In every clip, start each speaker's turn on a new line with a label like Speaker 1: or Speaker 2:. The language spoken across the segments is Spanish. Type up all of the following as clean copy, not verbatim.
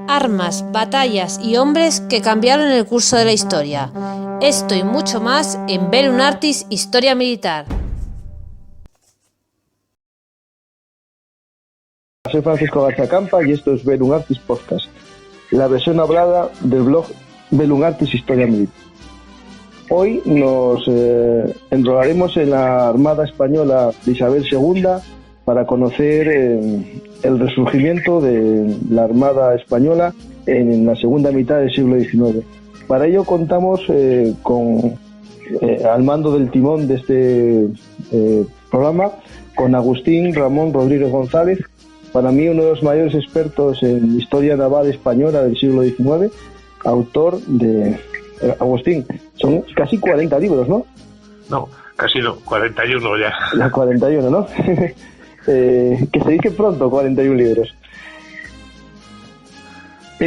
Speaker 1: Armas, batallas y hombres que cambiaron el curso de la historia. Esto y mucho más en Velum Artis Historia Militar.
Speaker 2: Soy Francisco García Campa y esto es Velum Artis Podcast, la versión hablada del blog Velum Artis Historia Militar. Hoy nos enrolaremos en la Armada Española de Isabel II para conocer el resurgimiento de la Armada Española en la segunda mitad del siglo XIX. Para ello contamos al mando del timón de este programa con Agustín Ramón Rodríguez González, para mí uno de los mayores expertos en historia naval española del siglo XIX, autor de... Agustín, son casi 40 libros, ¿no?
Speaker 3: No, casi no, 41 ya.
Speaker 2: La 41, ¿no? Que se dice pronto, 41 libros.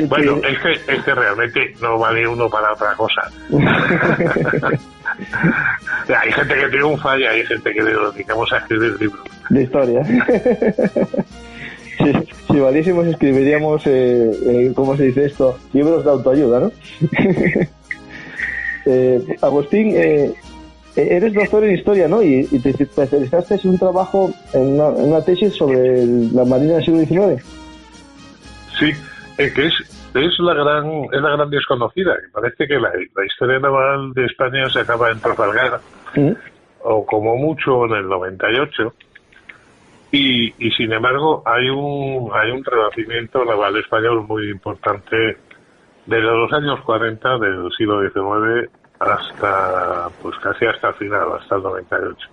Speaker 3: Bueno, es que realmente no vale uno para otra cosa. Hay gente que triunfa y hay gente que nos dedicamos a escribir libros.
Speaker 2: De historia. Si valiésemos escribiríamos, ¿cómo se dice esto? Libros de autoayuda, ¿no? Agustín, eres doctor en historia, ¿no? Y te especializaste en un trabajo, en una tesis sobre la Marina del siglo XIX.
Speaker 3: Sí, que es la gran desconocida. Parece que la historia naval de España se acaba en Trafalgar, o como mucho en el 98. Y sin embargo hay un renacimiento naval español muy importante desde los años 40 del siglo XIX hasta, pues casi hasta el final, hasta el 98.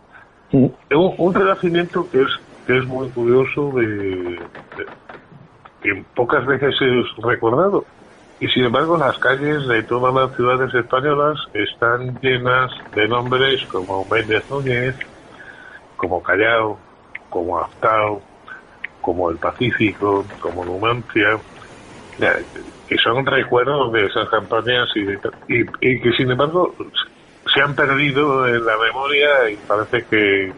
Speaker 3: Un renacimiento que es muy curioso, que pocas veces es recordado. Y sin embargo las calles de todas las ciudades españolas están llenas de nombres como Méndez Núñez, como Callao, como Aftao, como el Pacífico, como Numancia, que son recuerdos de esas campañas y que sin embargo se han perdido en la memoria y parece que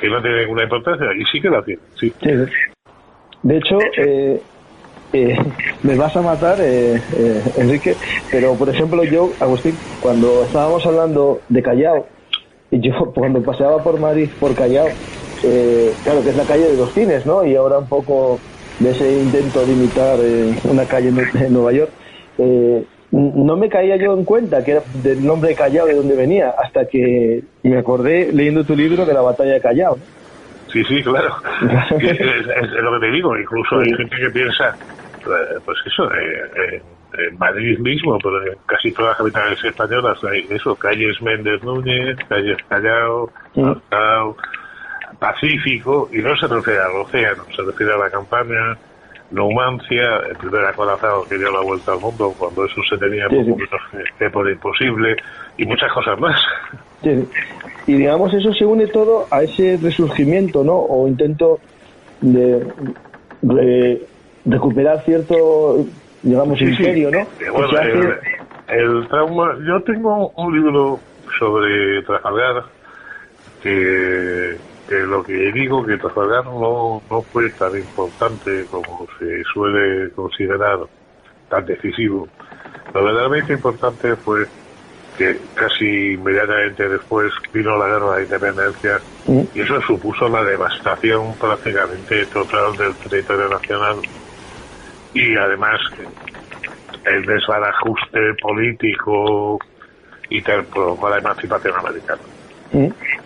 Speaker 3: no tiene ninguna importancia, y sí que la tiene, sí.
Speaker 2: De hecho, me vas a matar, Enrique, pero por ejemplo yo, Agustín, cuando estábamos hablando de Callao, y yo cuando paseaba por Madrid, por Callao, claro que es la calle de los cines, ¿no? Y ahora un poco de ese intento de imitar una calle en Nueva York, no me caía yo en cuenta que era del nombre de Callao, de dónde venía, hasta que me acordé leyendo tu libro de la batalla de Callao, ¿no?
Speaker 3: Sí, claro. es lo que te digo, incluso hay gente que piensa, pues eso, en Madrid mismo, pero en casi todas las capitales españolas hay eso, calles Méndez Núñez, calles Callao, Aftao, Pacífico, y no se refiere al océano, se refiere a la campaña, Numancia, el primer acorazado que dio la vuelta al mundo, cuando eso se tenía poco menos que por imposible, y muchas cosas más.
Speaker 2: Sí. Y digamos, eso se une todo a ese resurgimiento, ¿no? O intento de recuperar cierto, digamos, imperio, ¿no?
Speaker 3: Bueno, el trauma... Yo tengo un libro sobre Trafalgar que lo que digo, que Trafalgar no fue tan importante como se suele considerar, tan decisivo. Lo verdaderamente importante fue que casi inmediatamente después vino la guerra de independencia y eso supuso la devastación prácticamente total del territorio nacional y además el desbarajuste político y tal provocó la emancipación americana.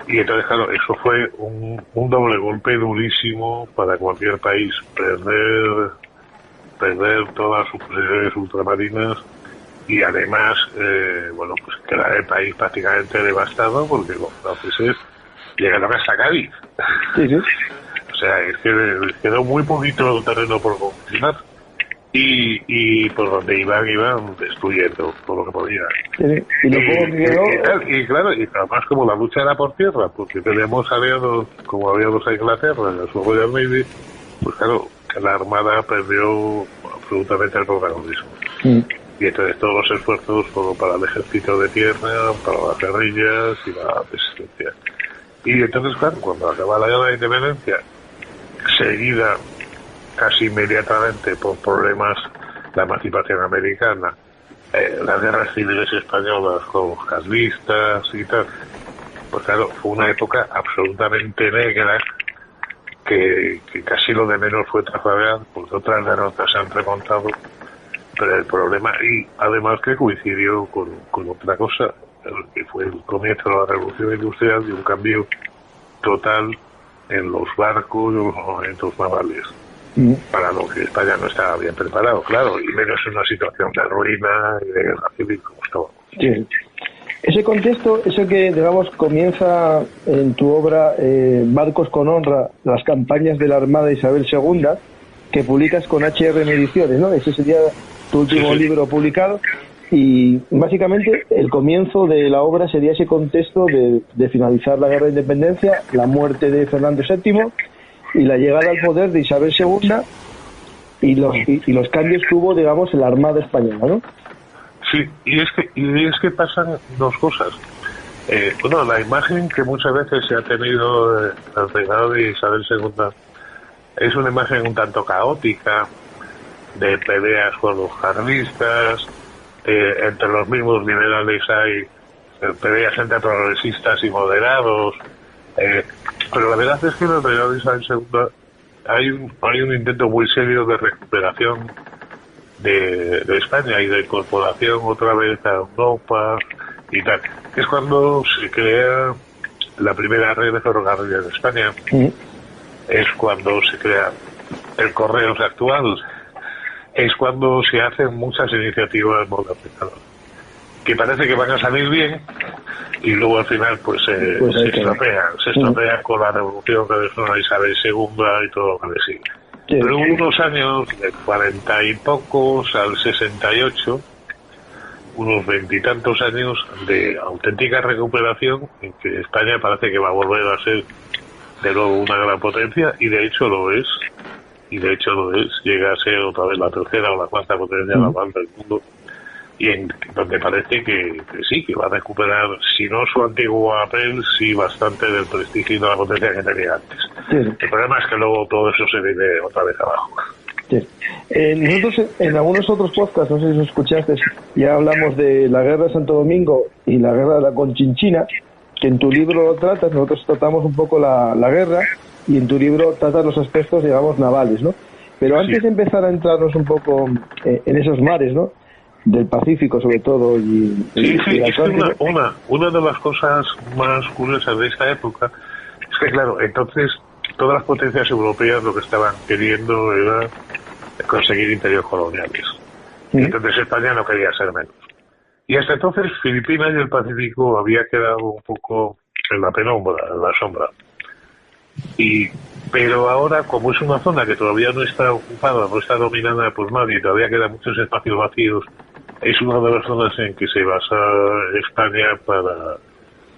Speaker 3: Y entonces, claro, eso fue un doble golpe durísimo para cualquier país, perder todas sus posesiones ultramarinas y además, pues quedar el país prácticamente devastado porque los franceses llegaron hasta Cádiz.
Speaker 2: Sí.
Speaker 3: O sea, es que quedó muy poquito terreno por conquistar y por donde iban destruyendo todo lo que podían. Y claro, y además como la lucha era por tierra, porque tenemos aliados como aliados a Inglaterra en su Royal Navy, pues claro, la Armada perdió absolutamente el protagonismo. Y entonces todos los esfuerzos fueron para el ejército de tierra, para las guerrillas y la resistencia. Y entonces, claro, cuando acaba la guerra de independencia, seguida casi inmediatamente por problemas la emancipación americana, las guerras civiles españolas con los carlistas y tal. Pues claro, fue una época absolutamente negra que casi lo de menos fue Trafalgar, porque otras derrotas se han remontado, pero el problema, y además que coincidió con otra cosa, que fue el comienzo de la revolución industrial y un cambio total en los barcos y los movimientos navales, para lo que España no estaba bien preparado, claro, y menos en una situación de ruina y de guerra civil como estábamos.
Speaker 2: Sí. Ese contexto, eso que, digamos, comienza en tu obra Barcos con Honra, las campañas de la Armada Isabel II, que publicas con H.R. Ediciones, ¿no? Ese sería tu último libro publicado, y básicamente el comienzo de la obra sería ese contexto de finalizar la Guerra de Independencia, la muerte de Fernando VII y la llegada al poder de Isabel II y los cambios que hubo, digamos, en la Armada Española, ¿no?
Speaker 3: Sí, y es que pasan dos cosas. Bueno, la imagen que muchas veces se ha tenido al reinado de Isabel II es una imagen un tanto caótica, de peleas con los carlistas, entre los mismos liberales hay peleas entre progresistas y moderados, pero la verdad es que en el reinado de Isabel II hay un intento muy serio de recuperación de España y de incorporación otra vez a Europa y tal. Es cuando se crea la primera red de ferrocarriles de España, es cuando se crea el Correos actual, es cuando se hacen muchas iniciativas modernizadoras que parece que van a salir bien y luego al final pues se estropean con la revolución que dejó Isabel II y todo lo que le sigue. Pero hubo unos años, de 40 y pocos al 68, unos 20 y tantos años de auténtica recuperación en que España parece que va a volver a ser de nuevo una gran potencia, y de hecho lo es, llega a ser otra vez la tercera o la cuarta potencia naval del mundo, y en donde parece que sí, que va a recuperar, si no su antiguo papel, sí bastante del prestigio y de la potencia que tenía antes. Sí. El problema es que luego todo eso se viene otra vez abajo.
Speaker 2: Sí. Nosotros en algunos otros podcasts, no sé si os escuchaste, ya hablamos de la guerra de Santo Domingo y la guerra de la Conchinchina, que en tu libro lo tratas. Nosotros tratamos un poco la guerra, y en tu libro tratas los aspectos, digamos, navales, ¿no? Pero antes de empezar a entrarnos un poco en esos mares, ¿no?, del Pacífico sobre todo, y
Speaker 3: es que una de las cosas más curiosas de esta época es que, claro, entonces todas las potencias europeas lo que estaban queriendo era conseguir imperios coloniales. Y entonces España no quería ser menos. Y hasta entonces Filipinas y el Pacífico había quedado un poco en la penumbra, en la sombra. Pero ahora, como es una zona que todavía no está ocupada, no está dominada por nadie, todavía quedan muchos espacios vacíos, es una de las zonas en que se basa España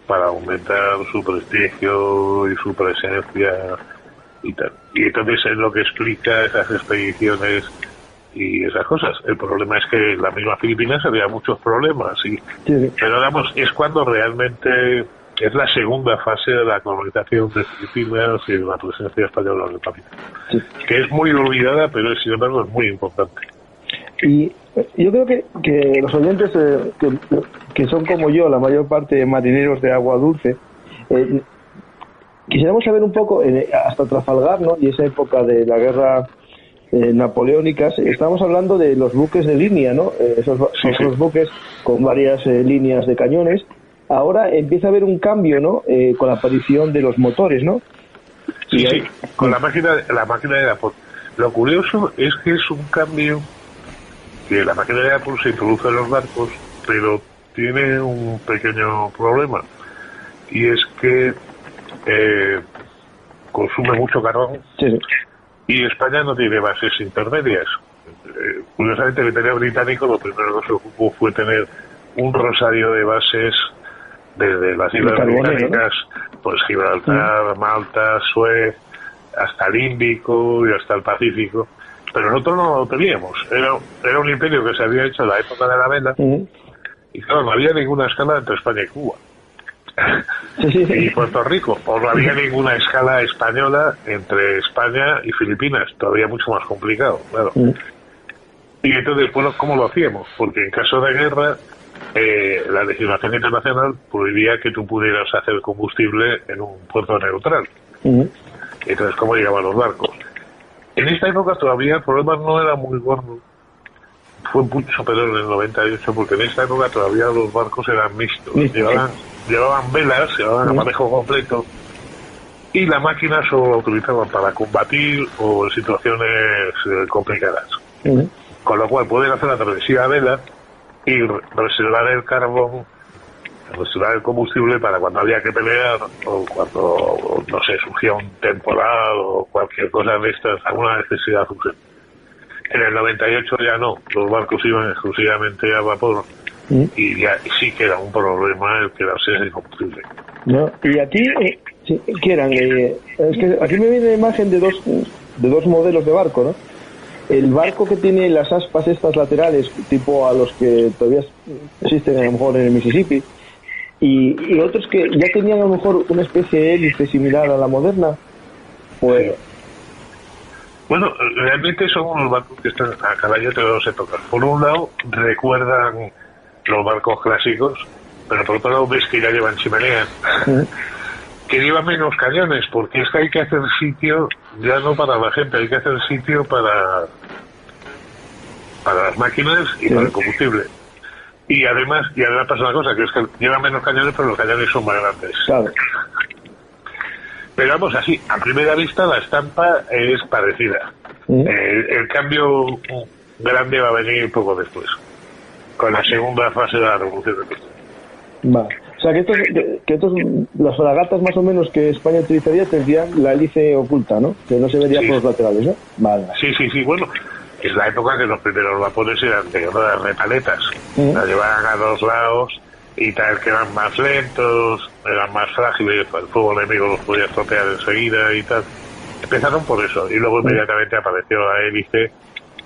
Speaker 3: para aumentar su prestigio y su presencia y tal. Y entonces es lo que explica esas expediciones y esas cosas. El problema es que en la misma Filipinas había muchos problemas, pero digamos, es cuando realmente es la segunda fase de la colonización de Filipinas y de la presencia española en el Pacífico, que es muy olvidada, pero sin embargo es muy importante.
Speaker 2: Y yo creo que los oyentes que son como yo, la mayor parte marineros de agua dulce, quisiéramos saber un poco, hasta Trafalgar, ¿no?, y esa época de la guerra napoleónicas, estamos hablando de los buques de línea, ¿no? Esos buques con varias líneas de cañones. Ahora empieza a haber un cambio, ¿no?, con la aparición de los motores, ¿no?
Speaker 3: Sí, con la máquina de vapor. Lo curioso es que es un cambio que la máquina de vapor se introduce en los barcos, pero tiene un pequeño problema, y es que consume mucho carbón, y España no tiene bases intermedias. Curiosamente, el veterinario británico lo primero que se ocupó fue tener un rosario de bases desde las islas británicas, ¿no?, pues Gibraltar, Malta, Suez, hasta el Índico y hasta el Pacífico. Pero nosotros no lo teníamos. Era un imperio que se había hecho en la época de la vela, y claro, no había ninguna escala entre España y Cuba. y Puerto Rico, o no había ninguna escala española entre España y Filipinas, todavía mucho más complicado, claro. Y entonces, bueno, ¿cómo lo hacíamos? Porque en caso de guerra, la legislación internacional prohibía que tú pudieras hacer combustible en un puerto neutral. Entonces, ¿cómo llegaban los barcos? En esta época todavía el problema no era muy gordo. Fue mucho peor en el 98, porque en esta época todavía los barcos eran mixtos. Llevaban velas, llevaban aparejo completo, y la máquina solo la utilizaban para combatir o en situaciones complicadas. Con lo cual pueden hacer la travesía a vela y reservar el carbón, reservar el combustible para cuando había que pelear o cuando, no sé, surgía un temporal o cualquier cosa de estas, alguna necesidad urgente. En el 98 ya no, los barcos iban exclusivamente a vapor y ya sí que era un problema el quedarse sin combustible.
Speaker 2: No, y aquí, ¿qué eran? Es que aquí me viene la imagen de dos modelos de barco, ¿no? El barco que tiene las aspas estas laterales, tipo a los que todavía existen a lo mejor en el Mississippi, y otros que ya tenían a lo mejor una especie de hélice similar a la moderna, pues...
Speaker 3: Bueno, realmente son unos barcos que están a caballo de dos épocas. Por un lado, recuerdan los barcos clásicos, pero por otro lado ves que ya llevan chimeneas, que llevan menos cañones, porque es que hay que hacer sitio, ya no para la gente, hay que hacer sitio para las máquinas y para el combustible. Y además pasa una cosa, que es que llevan menos cañones, pero los cañones son más grandes.
Speaker 2: Claro.
Speaker 3: Pero vamos, así, a primera vista la estampa es parecida. El cambio grande va a venir poco después, con la segunda fase de la Revolución Industrial.
Speaker 2: Vale. O sea, que estos, las fragatas más o menos que España utilizaría tendrían la hélice oculta, ¿no? Que no se vería por los laterales, ¿no? Vale.
Speaker 3: Sí, bueno, es la época que los primeros vapores eran de repaletas. La llevaban a dos lados y tal, que eran más lentos, eran más frágiles, el fuego enemigo los podía estropear enseguida y tal. Empezaron por eso, y luego inmediatamente apareció la hélice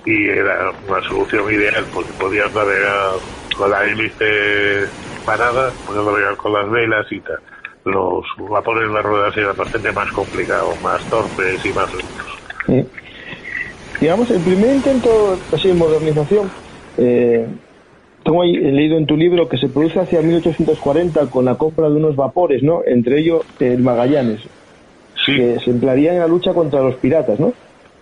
Speaker 3: y era una solución ideal, porque podías navegar con la hélice parada, podías navegar con las velas y tal. Los vapores en las ruedas eran bastante más complicados, más torpes y más lentos.
Speaker 2: Digamos, el primer intento así de modernización, tengo ahí, he leído en tu libro que se produce hacia 1840 con la compra de unos vapores, ¿no? Entre ellos el Magallanes, que se emplearía en la lucha contra los piratas, ¿no?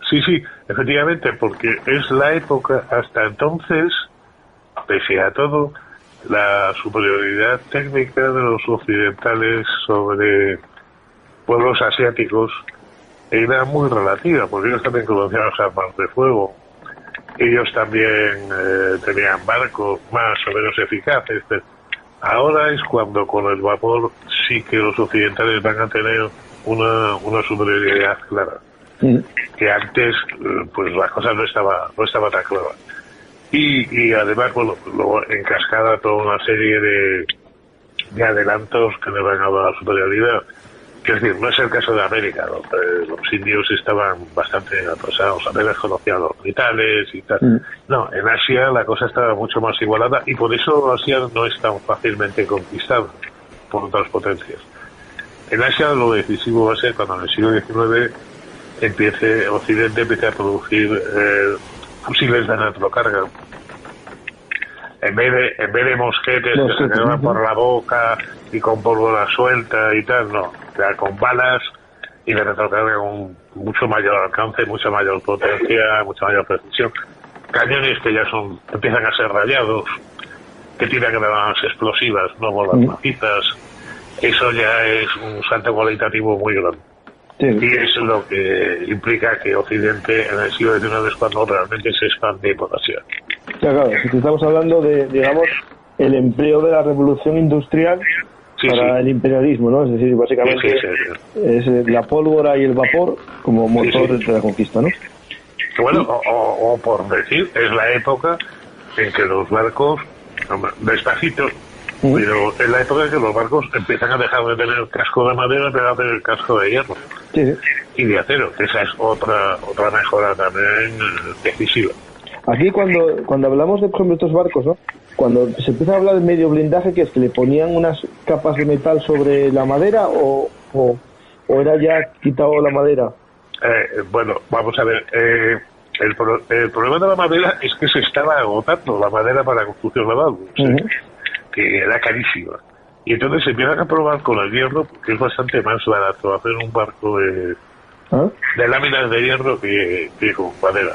Speaker 3: Sí, efectivamente, porque es la época, hasta entonces, pese a todo, la superioridad técnica de los occidentales sobre pueblos asiáticos era muy relativa, porque ellos también conocían las armas de fuego. Ellos también tenían barcos más o menos eficaces. Ahora es cuando con el vapor sí que los occidentales van a tener una superioridad clara. Que antes pues la cosa no estaba tan clara. Y además, bueno, luego en cascada toda una serie de adelantos que le van a dar la superioridad. Es decir, no es el caso de América, donde los indios estaban bastante atrasados, apenas conocían los militares y tal. No, en Asia la cosa estaba mucho más igualada y por eso Asia no es tan fácilmente conquistada por otras potencias. En Asia lo decisivo va a ser cuando en el siglo XIX Occidente empiece a producir fusiles de retrocarga. En vez de mosquetes que se quedaban por la boca y con pólvora suelta y tal, no, ya con balas y de retrocarga con mucho mayor alcance, mucha mayor potencia, mucha mayor precisión. Cañones que ya empiezan a ser rayados, que tiran granadas explosivas, no bolas macizas. Eso ya es un salto cualitativo muy grande. Y eso es lo que implica que Occidente en el siglo XIX es cuando realmente se expande por Asia.
Speaker 2: Claro, si estamos hablando de, digamos, el empleo de la revolución industrial para el imperialismo, ¿no? Es decir, básicamente es la pólvora y el vapor como motor de la conquista, ¿no?
Speaker 3: Bueno, o por decir, es la época en que los barcos, despacito, pero es la época en que los barcos empiezan a dejar de tener casco de madera para tener casco de hierro y de acero, que esa es otra mejora también decisiva.
Speaker 2: Aquí cuando hablamos de, por ejemplo, estos barcos, ¿no? Cuando se empieza a hablar de medio blindaje, que es que le ponían unas capas de metal sobre la madera o era ya quitado la madera.
Speaker 3: Bueno, vamos a ver. El problema de la madera es que se estaba agotando la madera para construcción naval, que era carísima. Y entonces se empiezan a probar con el hierro, que es bastante más barato hacer un barco de láminas de hierro que con madera.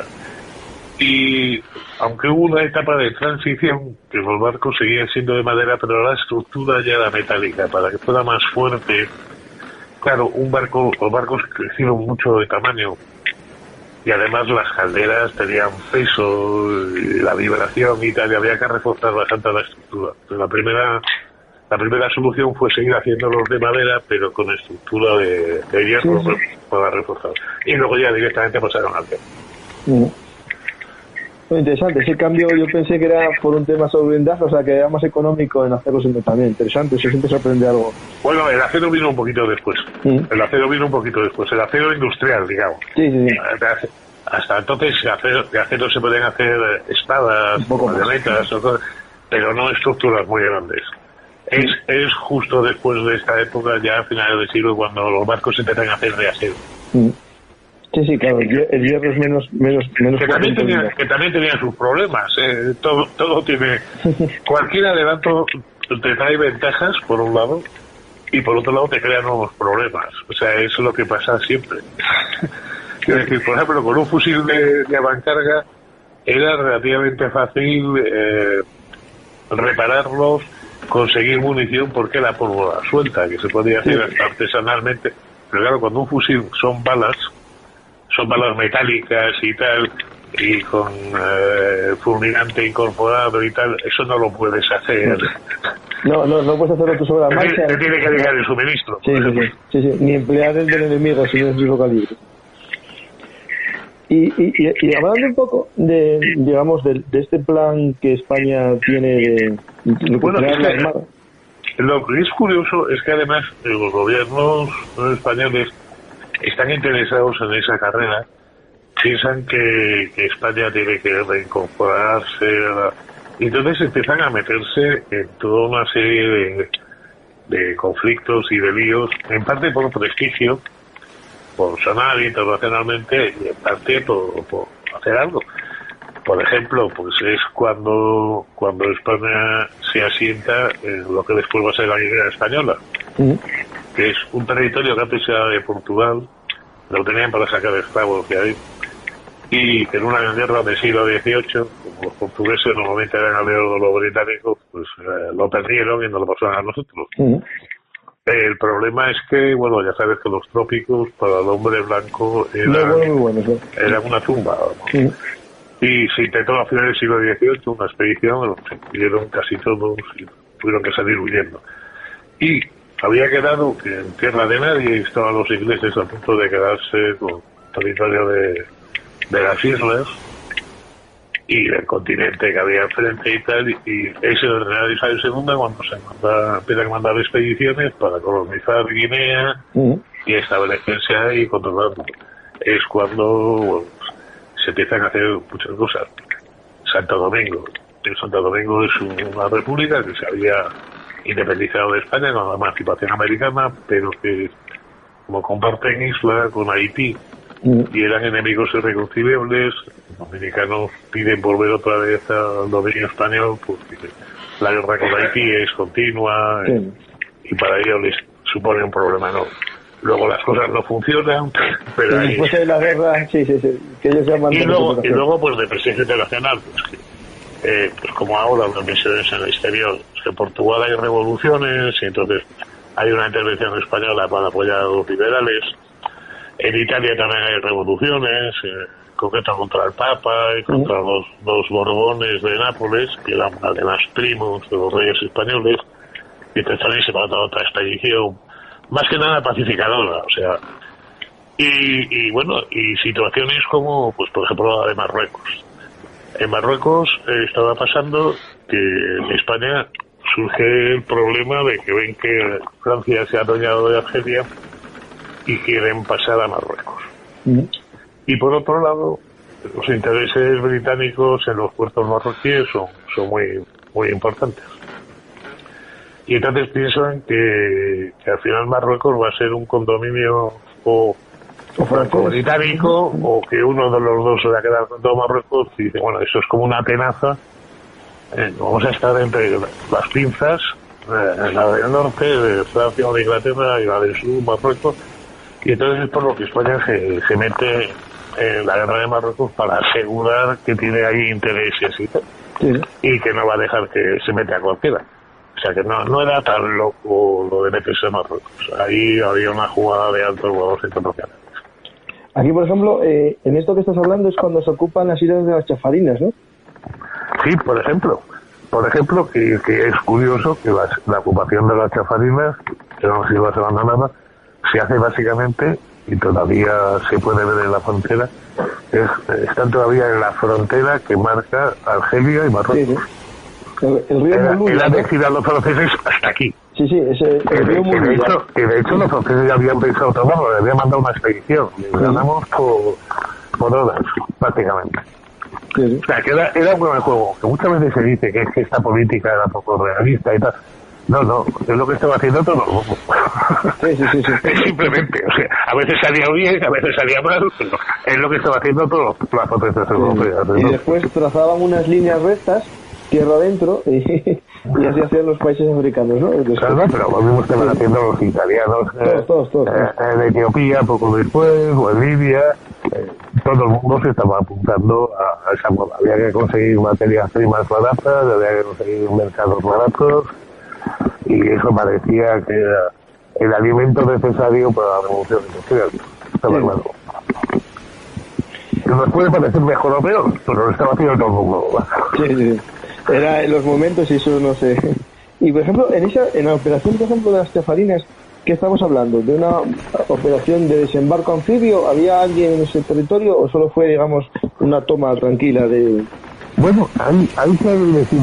Speaker 3: Y aunque hubo una etapa de transición, que los barcos seguían siendo de madera, pero la estructura ya era metálica, para que fuera más fuerte. Claro, los barcos crecieron mucho de tamaño, y además las calderas tenían peso, y la vibración y tal, y había que reforzar bastante la estructura. La primera solución fue seguir haciéndolos de madera, pero con estructura de hierro para reforzar. Y luego ya directamente pasaron al tema.
Speaker 2: Muy interesante, ese cambio yo pensé que era por un tema sobre blindaje, o sea que era más económico en hacerlos en metal. Interesante, eso siempre sorprende algo.
Speaker 3: Bueno, el acero vino un poquito después. El acero industrial, digamos.
Speaker 2: Sí.
Speaker 3: Hasta entonces de acero se pueden hacer espadas, marionetas, pero no estructuras muy grandes. Es justo después de esta época, ya a finales del siglo, cuando los barcos se empiezan a hacer de acero.
Speaker 2: Sí, claro, el hierro es menos
Speaker 3: que también tenía sus problemas. Todo tiene... Cualquier adelanto te trae ventajas, por un lado, y por otro lado te crea nuevos problemas. O sea, eso es lo que pasa siempre. Es decir, por ejemplo, con un fusil de avancarga era relativamente fácil repararlos, conseguir munición, porque era pólvora suelta, que se podía hacer artesanalmente. Pero claro, cuando un fusil son balas metálicas y tal, y con fulminante incorporado y tal, eso no lo puedes hacer.
Speaker 2: No puedes hacerlo tú sobre la marcha.
Speaker 3: Te tiene que llegar el suministro.
Speaker 2: Sí, ni emplear el del enemigo, sino el mismo calibre. Y hablando un poco de este plan que España tiene de recuperar la Armada.
Speaker 3: Lo que es curioso es que además los gobiernos españoles están interesados en esa carrera, piensan que España tiene que reincorporarse, y entonces empiezan a meterse en toda una serie de conflictos y de líos, en parte por prestigio, por sonar internacionalmente, y en parte por hacer algo. Por ejemplo, pues es cuando España se asienta en lo que después va a ser la Guinea Española, que es un territorio que antes era de Portugal, lo tenían para sacar esclavos de ahí, y en una guerra del siglo XVIII, como los portugueses normalmente eran aliados de los británicos, pues lo perdieron y nos lo pasaron a nosotros. El problema es que, bueno, ya sabes que los trópicos para el hombre blanco eran una tumba. Y se intentó a finales del siglo XVIII una expedición, se pidieron casi todos y tuvieron que salir huyendo. Y había quedado que en tierra de nadie estaban los ingleses a punto de quedarse con territorio de las islas y del continente que había enfrente y tal, y ese el general Isabel II cuando empiezan a mandar expediciones para colonizar Guinea y establecerse ahí y controlarlo. Es cuando se empiezan a hacer muchas cosas. Santo Domingo es una república que se había independizado de España con la emancipación americana, pero que como comparten isla con Haití y eran enemigos irreconciliables, los dominicanos piden volver otra vez al dominio español porque la guerra con Haití es continua y para ellos les supone un problema enorme. Luego las cosas no funcionan, pero ahí...
Speaker 2: Después de la guerra, que ellos llaman...
Speaker 3: Y luego pues de presencia internacional, pues como ahora las misiones en el exterior, en Portugal hay revoluciones y entonces hay una intervención española para apoyar a los liberales. En Italia también hay revoluciones, en concreto contra el Papa y contra los Borbones de Nápoles, que eran además primos de los reyes españoles, y entonces también se manda otra expedición, más que nada pacificadora, o sea, y bueno, y situaciones como, pues por ejemplo, la de Marruecos. En Marruecos estaba pasando que en España surge el problema de que ven que Francia se ha adueñado de Argelia y quieren pasar a Marruecos. Y por otro lado, los intereses británicos en los puertos marroquíes son muy importantes. Y entonces pienso en que al final Marruecos va a ser un condominio o británico, o que uno de los dos se va a quedar con todo Marruecos y dice, bueno, eso es como una tenaza, vamos a estar entre las pinzas, la del norte, de Francia o de Inglaterra, y la del sur, Marruecos, y entonces es por lo que España se mete en la guerra de Marruecos para asegurar que tiene ahí intereses y que no va a dejar que se mete a cualquiera. O sea que no era tan loco lo de meterse en Marruecos. Ahí había una jugada de altos valores internacionales.
Speaker 2: Aquí, por ejemplo, en esto que estás hablando es cuando se ocupan las islas de las Chafarinas, ¿no?
Speaker 3: Sí, por ejemplo, que es curioso que la ocupación de las Chafarinas, que no se abandonadas, se hace básicamente, y todavía se puede ver en la frontera, están todavía en la frontera que marca Argelia y Marruecos.
Speaker 2: Sí. El río Moulouya.
Speaker 3: Era decir a los franceses hasta aquí.
Speaker 2: Sí, el río Moulouya.
Speaker 3: De hecho, los franceses ya habían pensado tomarlo, le habían mandado una expedición. Y ganamos por horas, prácticamente.
Speaker 2: Sí.
Speaker 3: O sea, que era un buen juego. Que muchas veces se dice que es que esta política era poco realista y tal. No, es lo que estaba haciendo todo el mundo.
Speaker 2: Sí.
Speaker 3: Es simplemente, o sea, a veces salía bien, a veces salía mal, pero es lo que estaba haciendo todas las potencias europeas.
Speaker 2: Y después trazaban unas líneas rectas tierra adentro y así hacían los países africanos, ¿no?
Speaker 3: Claro, pero lo mismo estaban haciendo los italianos
Speaker 2: todos.
Speaker 3: En Etiopía poco después, o en Libia, todo el mundo se estaba apuntando a esa moda. Había que conseguir materias primas baratas, había que conseguir mercados baratos, y eso parecía que era el alimento necesario para la revolución industrial. Estaba claro. Nos puede parecer mejor o peor, pero lo estaba haciendo todo el mundo.
Speaker 2: Sí. Era en los momentos y eso no sé. Y por ejemplo, en la operación, por ejemplo, de las Chafarinas, ¿qué estamos hablando? ¿De una operación de desembarco anfibio? ¿Había alguien en ese territorio o solo fue, digamos, una toma tranquila de...?
Speaker 3: Bueno, hay que decir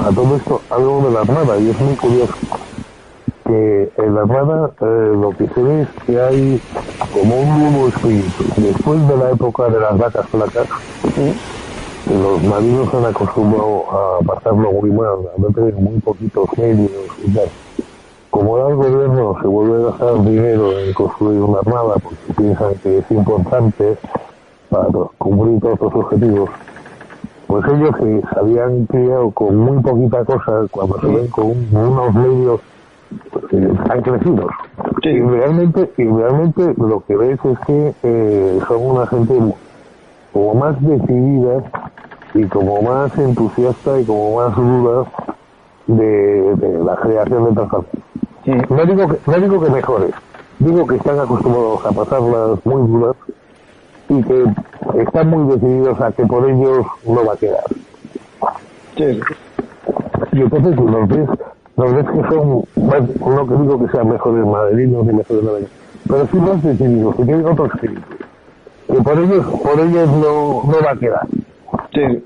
Speaker 3: a todo esto algo de la Armada, y es muy curioso que en la Armada lo que se ve es que hay como un nuevo espíritu. Después de la época de las vacas flacas, los marinos se han acostumbrado a pasarlo muy mal, a tener muy poquitos medios y tal. Como ahora el gobierno se vuelve a gastar dinero en construir una armada porque piensan que es importante para cumplir todos los objetivos, pues ellos que se habían criado con muy poquita cosa, cuando se ven con unos medios han crecido. Sí. Y realmente lo que ves es que son una gente como más decidida y como más entusiasta y como más duda de la creación de transformación. Sí. No digo que mejores, digo que están acostumbrados a pasarlas muy duras y que están muy decididos a que por ellos no va a quedar. Sí. Y entonces los ves que son más, no que digo que sean mejores madrileños ni mejores madrileños, pero sí más decididos, que tienen otro espíritu, que por ellos no va a quedar. Sí.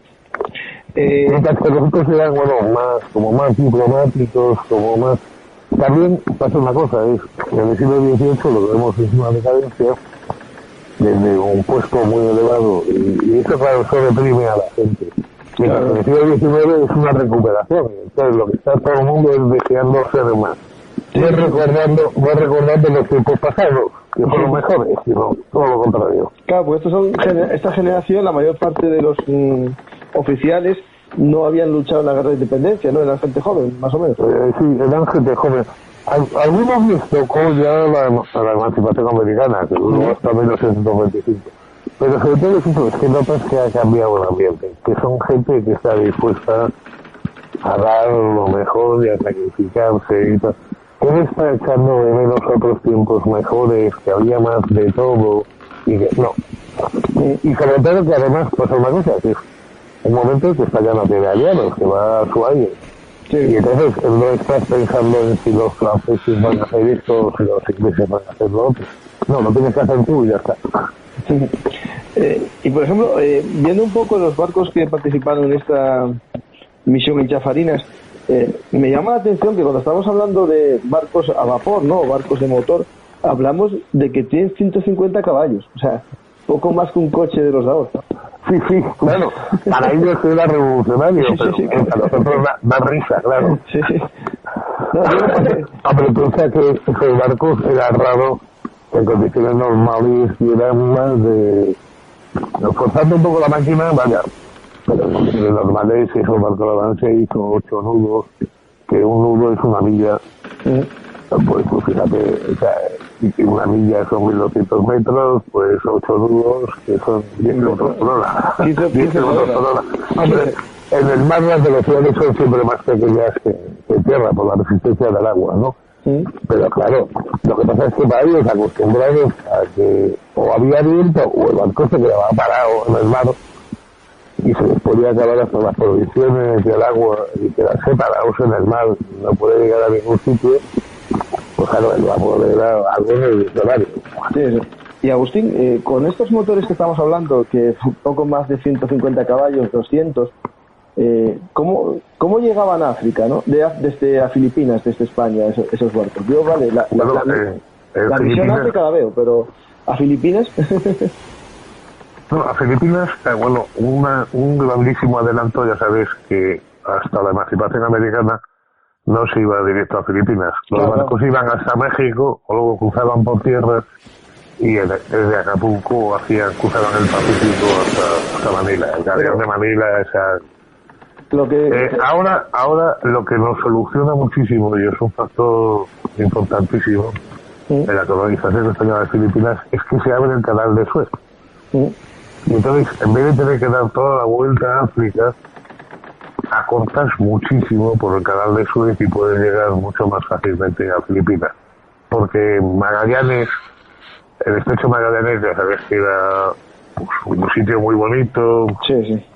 Speaker 3: Mientras que los otros eran, más diplomáticos, como más... También pasa una cosa, en el siglo XVIII lo que vemos es una decadencia desde un puesto muy elevado, y eso claro, eso reprime a la gente. Mientras que en el siglo XIX es una recuperación, entonces lo que está todo el mundo es deseando ser más. No es recordando los tiempos pasados, que fueron mejores, sino todo lo contrario.
Speaker 2: Claro, pues esta generación, la mayor parte de los oficiales no habían luchado en la guerra de independencia, ¿no? Eran gente joven, más o menos.
Speaker 3: Sí, eran gente joven. Algunos les tocó ya la emancipación americana, que duró hasta 1925. Pero sobre todo es que notas que ha cambiado el ambiente, que son gente que está dispuesta a dar lo mejor y a sacrificarse y tal. Que está echando de menos otros tiempos mejores, que había más de todo, y que no. Y sobre todo que además pasa una cosa, que es un momento que está ya no tiene aliados, que va a su aire. Sí. Y entonces no estás pensando en si los franceses van a hacer esto o si los ingleses van a hacer lo otro. No, lo tienes que hacer tú y ya está.
Speaker 2: Sí. Y por ejemplo, viendo un poco los barcos que participaron en esta misión en Chafarinas, me llama la atención que cuando estamos hablando de barcos a vapor, ¿no? Barcos de motor, hablamos de que tienen 150 caballos, o sea, poco más que un coche de los de ahora.
Speaker 4: Sí, claro, para ellos era revolucionario, pero a nosotros da risa, claro.
Speaker 2: Sí. No,
Speaker 4: Pero piensa que esos barcos era raro que en condiciones normales eran más de... Forzando un poco la máquina, vaya, pero en condiciones normales esos barcos daban 6 o 8 nudos, que un nudo es una milla. Pues fíjate, o sea, una milla son 1200 metros, pues 8 nudos, que son 10 kilómetros por hora. 10 kilómetros por hora. Hombre, en el mar las velocidades son siempre más pequeñas que tierra, por la resistencia del agua, ¿no? Pero claro, lo que pasa es que para ellos, acostumbrados a que o había viento o el barco se quedaba parado en el mar y se les podía acabar hasta las provisiones del agua y quedarse parados en el mar, no puede llegar a ningún sitio. Pues claro, el vapor era algo revolucionario.
Speaker 2: Sí. Y Agustín, con estos motores que estamos hablando, que poco más de 150 caballos, 200, ¿cómo llegaban a África, no? Desde a Filipinas, desde España, esos barcos. Yo, vale, la visión a África la veo, pero ¿a Filipinas?
Speaker 3: No, a Filipinas, bueno, un grandísimo adelanto, ya sabes que hasta la emancipación americana no se iba directo a Filipinas. Los barcos iban hasta México, o luego cruzaban por tierra, y desde Acapulco cruzaban el Pacífico hasta Manila. El galeón de Manila, ahora lo que nos soluciona muchísimo, y es un factor importantísimo en la colonización española de Filipinas, es que se abre el canal de Suez. Y entonces, en vez de tener que dar toda la vuelta a África, acortas muchísimo por el canal de Suez y puedes llegar mucho más fácilmente a Filipinas. Porque Magallanes, el estrecho Magallanes, ya sabes que era un sitio muy bonito,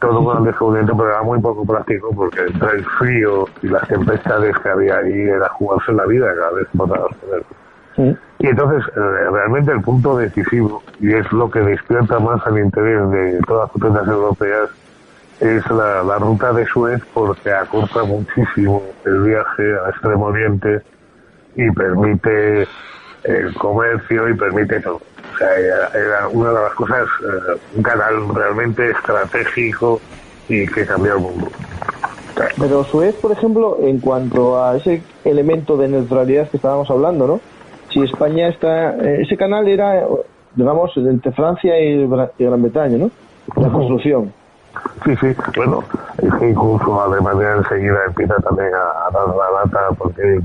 Speaker 3: todo con el descubrimiento, pero era muy poco práctico porque entre el frío y las tempestades que había ahí era jugarse la vida cada vez que pasabas por él. Y entonces, realmente el punto decisivo, y es lo que despierta más el interés de todas las potencias europeas, es la ruta de Suez, porque acorta muchísimo el viaje al Extremo Oriente y permite el comercio y permite todo. O sea, era una de las cosas, un canal realmente estratégico y que cambió el mundo.
Speaker 2: Pero Suez, por ejemplo, en cuanto a ese elemento de neutralidad que estábamos hablando, ¿no? Si España está... ese canal era, digamos, entre Francia y Gran Bretaña, ¿no? La construcción.
Speaker 3: Sí, bueno, es que incluso Alemania enseguida empieza también a dar la data porque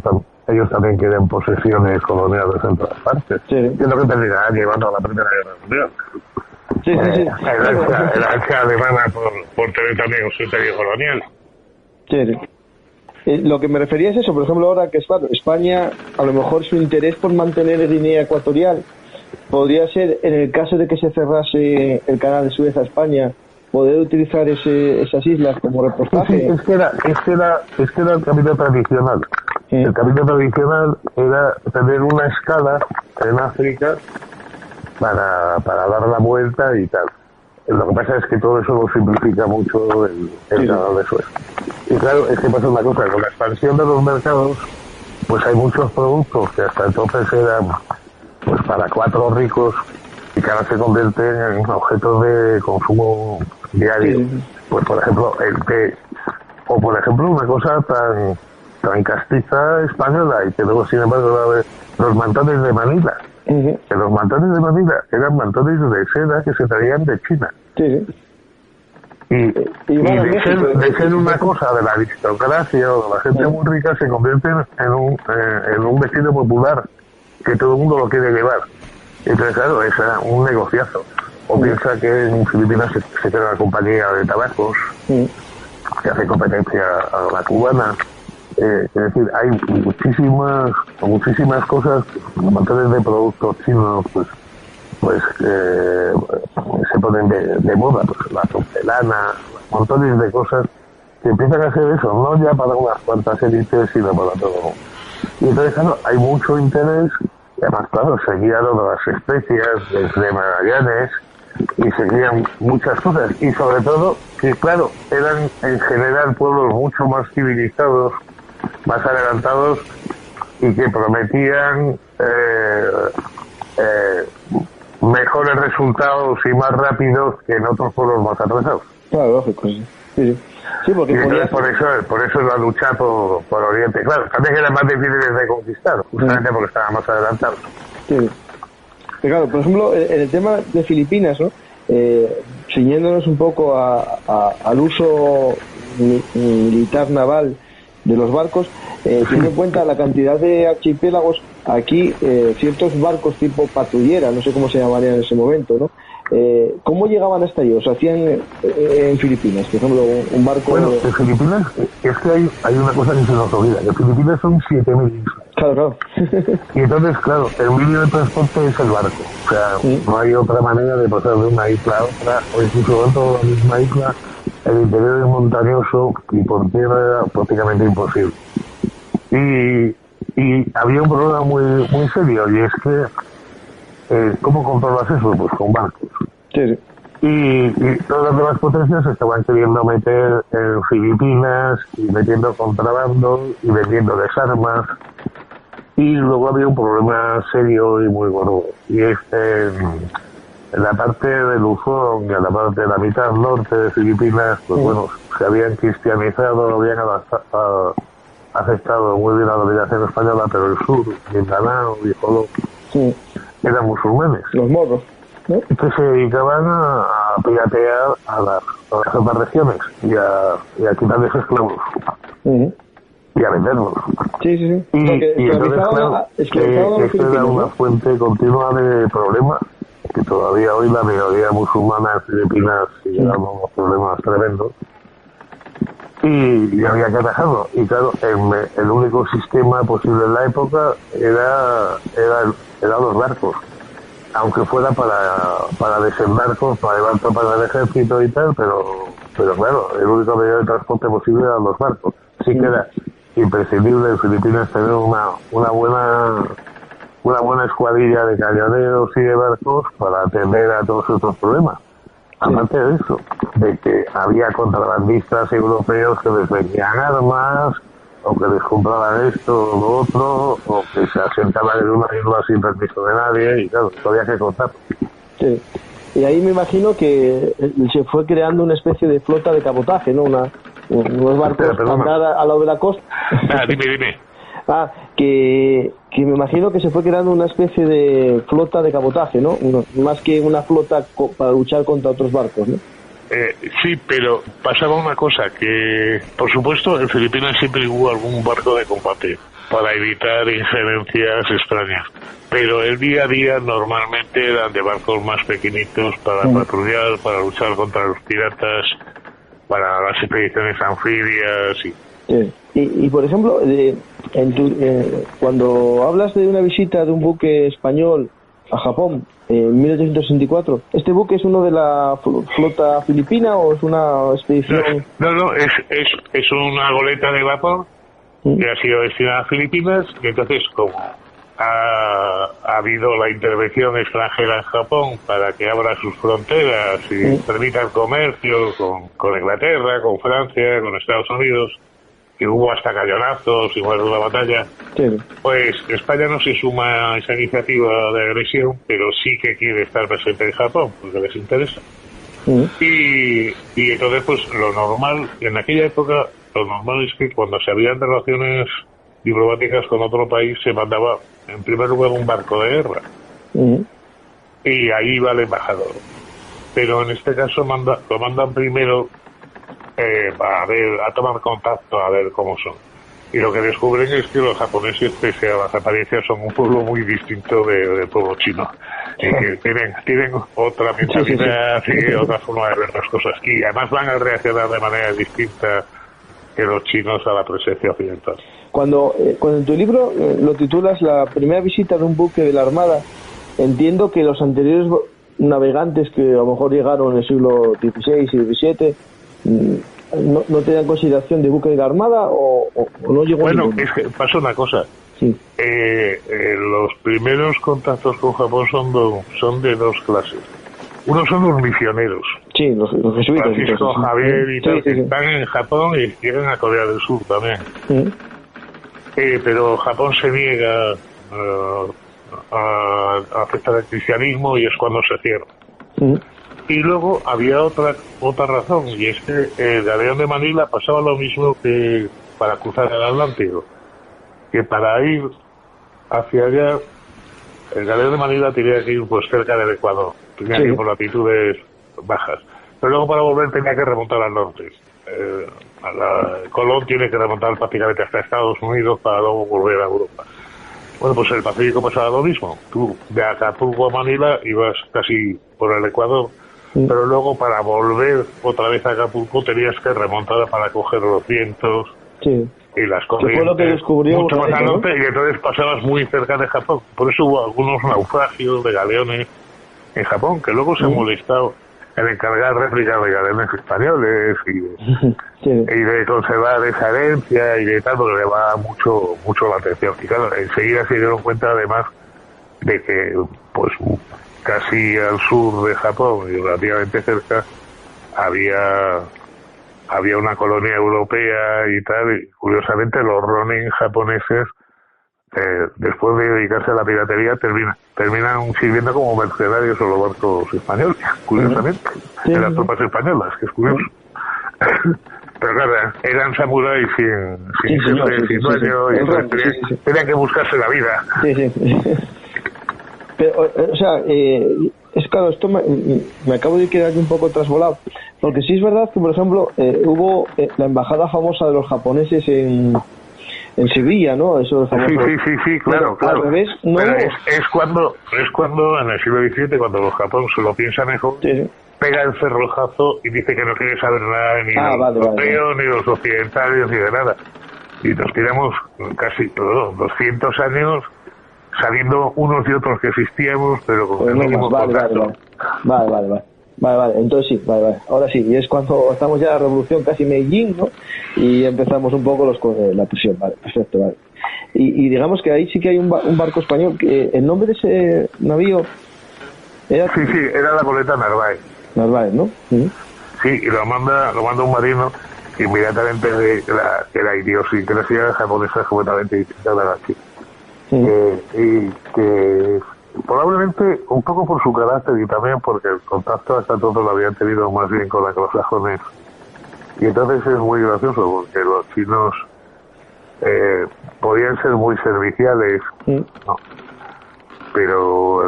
Speaker 3: ellos también quieren posesiones coloniales en todas partes. Que es lo que terminará llevando a la Primera Guerra Mundial. El ansia alemana por tener también un territorio colonial.
Speaker 2: Lo que me refería es eso, por ejemplo, ahora que España, a lo mejor su interés por mantener Guinea Ecuatorial podría ser, en el caso de que se cerrase el canal de Suez a España, poder utilizar esas islas como repostaje.
Speaker 3: Es que era el camino tradicional. El camino tradicional era tener una escala en África para dar la vuelta y tal. Lo que pasa es que todo eso lo simplifica mucho el canal de Suez. Y claro, es que pasa una cosa, con la expansión de los mercados, pues hay muchos productos que hasta entonces eran pues para 4 ricos y que ahora se convierten en objetos de consumo diario. Pues por ejemplo el té, o por ejemplo una cosa tan castiza española y que luego sin embargo los mantones de Manila. Que los mantones de Manila eran mantones de seda que se traían de China. Y de ser una cosa de la aristocracia o de la gente muy rica, se convierten en un vestido popular que todo el mundo lo quiere llevar. Entonces, claro, es un negociazo. O piensa que en Filipinas se crea una compañía de tabacos que hace competencia a la cubana. Es decir, hay muchísimas cosas, montones de productos chinos, pues se ponen de moda, pues la porcelana, montones de cosas que empiezan a hacer eso, no ya para unas cuantas élites, sino para todo. Y entonces, claro, hay mucho interés, y además, claro, seguían las especias desde Magallanes, y seguían muchas cosas, y sobre todo, que claro, eran en general pueblos mucho más civilizados, más adelantados, y que prometían
Speaker 4: mejores resultados y más rápidos que en otros pueblos más atrasados.
Speaker 2: Claro, lógico, sí. Sí, porque
Speaker 4: y entonces por eso la lucha por Oriente. Claro, también eran más difíciles de conquistar, justamente porque estaban más adelantados.
Speaker 2: Sí. Pero claro, por ejemplo, en el tema de Filipinas, ¿no? Ciñéndonos un poco al uso militar naval de los barcos, teniendo en cuenta la cantidad de archipiélagos, aquí ciertos barcos tipo patrullera, no sé cómo se llamarían en ese momento, ¿no? ¿Cómo llegaban hasta allí? O sea, hacían en Filipinas, por ejemplo, un barco...
Speaker 4: Bueno, en Filipinas es que hay una cosa que se nos olvida, que Filipinas son 7.000 islas.
Speaker 2: Claro.
Speaker 4: Y entonces, claro, el medio de transporte es el barco. O sea, no hay otra manera de pasar de una isla a otra, o incluso dentro de la misma isla. El interior es montañoso y por tierra era prácticamente imposible. Y había un problema muy serio, y es que ¿cómo controlas eso? Pues con barcos.
Speaker 2: Sí.
Speaker 4: Y todas las demás potencias estaban queriendo meter en Filipinas y metiendo contrabando y vendiendo armas. Y luego había un problema serio y muy gordo, y es en la parte de Luzón y en la parte de la mitad norte de Filipinas, pues bueno, se habían cristianizado, habían aceptado muy bien la dominación española, pero el sur, Mindanao y Joló, eran musulmanes.
Speaker 2: Los morros, ¿no?
Speaker 4: Que se dedicaban a piratear a las otras regiones y a quitarles esclavos. Y a venderlos.
Speaker 2: Sí.
Speaker 4: Y entonces, claro, esto era una fuente continua de problemas, que todavía hoy la minoría musulmana en Filipinas sigue dando unos problemas tremendos. Y había que atajarlo. Y claro, el único sistema posible en la época era los barcos. Aunque fuera para desembarcos, para llevar tropas del ejército y tal, pero claro, el único medio de transporte posible eran los barcos. Así que era imprescindible en Filipinas tener una buena escuadrilla de cañoneros y de barcos para atender a todos estos problemas. Aparte de eso, de que había contrabandistas europeos que les vendían armas, o que les compraban esto o lo otro, o que se asentaban en una isla sin permiso de nadie, y claro, esto había que contar.
Speaker 2: Sí. Y ahí me imagino que se fue creando una especie de flota de cabotaje, ¿no? Unos barcos al lado de la costa.
Speaker 3: Dime.
Speaker 2: Que me imagino que se fue creando una especie de flota de cabotaje, ¿no? Más que una flota para luchar contra otros barcos, ¿no?
Speaker 3: Sí, pero pasaba una cosa, que por supuesto en Filipinas siempre hubo algún barco de combate para evitar injerencias extrañas, pero el día a día normalmente eran de barcos más pequeñitos para patrullar, para luchar contra los piratas, para las expediciones anfibias
Speaker 2: y por ejemplo, cuando hablas de una visita de un buque español a Japón en 1864, ¿este buque es uno de la flota filipina o es una expedición?
Speaker 3: No, es una goleta de vapor que ha sido destinada a Filipinas, y entonces como ha habido la intervención extranjera en Japón para que abra sus fronteras y permita el comercio con Inglaterra, con Francia, con Estados Unidos, que hubo hasta cañonazos y bueno, una batalla, pues España no se suma a esa iniciativa de agresión, pero sí que quiere estar presente en Japón porque les interesa. Y entonces pues lo normal en aquella época, lo normal es que cuando se habían relaciones diplomáticas con otro país se mandaba en primer lugar un barco de guerra y ahí va el embajador, pero en este caso lo mandan primero a tomar contacto, a ver cómo son, y lo que descubren es que los japoneses, pese a las apariencias, son un pueblo muy distinto del pueblo chino, y que tienen otra mentalidad y otra forma de ver las cosas, y además van a reaccionar de manera distinta que los chinos a la presencia occidental.
Speaker 2: Cuando en tu libro lo titulas La primera visita de un buque de la Armada, entiendo que los anteriores navegantes que a lo mejor llegaron en el siglo XVI y XVII no tenían consideración de buque de la Armada o no llegó.
Speaker 3: Bueno, es que pasa una cosa. Los primeros contactos con Japón son de dos clases. Uno son los misioneros.
Speaker 2: Sí, los jesuitas.
Speaker 3: Francisco Javier y tal, que están en Japón y llegan a Corea del Sur también. Pero Japón se niega a aceptar el cristianismo y es cuando se cierra. Y luego había otra razón, y es que el galeón de Manila pasaba lo mismo que para cruzar el Atlántico, que para ir hacia allá el galeón de Manila tenía que ir pues cerca del Ecuador, tenía que ir por latitudes bajas, pero luego para volver tenía que remontar al norte. Colón tiene que remontar prácticamente hasta Estados Unidos para luego volver a Europa. Bueno, pues el Pacífico pasaba lo mismo. Tú de Acapulco a Manila ibas casi por el Ecuador, pero luego para volver otra vez a Acapulco tenías que remontar para coger los vientos y las corrientes.
Speaker 2: Fue lo que descubrió
Speaker 3: mucho más al norte, y entonces pasabas muy cerca de Japón. Por eso hubo algunos naufragios de galeones en Japón, que luego se han molestado en encargar réplicas de galeones españoles y de conservar esa herencia y de tal, porque le va mucho la atención. Y claro, enseguida se dieron cuenta además de que pues casi al sur de Japón y relativamente cerca había una colonia europea y tal, y curiosamente los ronin japoneses, después de dedicarse a la piratería, terminan sirviendo como mercenarios en los barcos españoles, curiosamente, en las tropas españolas, que es curioso. Pero claro, eran samuráis sin dueño, y tenían que buscarse la vida.
Speaker 2: Pero, o sea, es claro, esto me acabo de quedar aquí un poco trasvolado, porque sí es verdad que, por ejemplo, hubo la embajada famosa de los japoneses en Sevilla, ¿no? Eso es famoso.
Speaker 3: Sí, claro.
Speaker 2: Al revés, no.
Speaker 3: Es cuando en el siglo XVII, cuando los japoneses se lo piensan mejor, pega el cerrojazo y dice que no quiere saber nada ni de los europeos, ni los occidentales, ni de nada. Y nos tiramos casi 200 años sabiendo unos y otros que existíamos, pero con el mínimo contacto.
Speaker 2: Vale, entonces sí, vale. Ahora sí, y es cuando estamos ya en la revolución casi Meiji, ¿no? Y empezamos un poco la presión, vale, perfecto, vale. Y digamos que ahí sí que hay un barco español, que el nombre de ese navío era...
Speaker 3: Sí, era la goleta
Speaker 2: Narváez, ¿no?
Speaker 3: Sí, y lo manda un marino que inmediatamente ve que la idiosincrasia japonesa es completamente distinta de la chica. Y que probablemente un poco por su carácter y también porque el contacto hasta todo lo habían tenido más bien con anglosajones, y entonces es muy gracioso porque los chinos podían ser muy serviciales, ¿no? Pero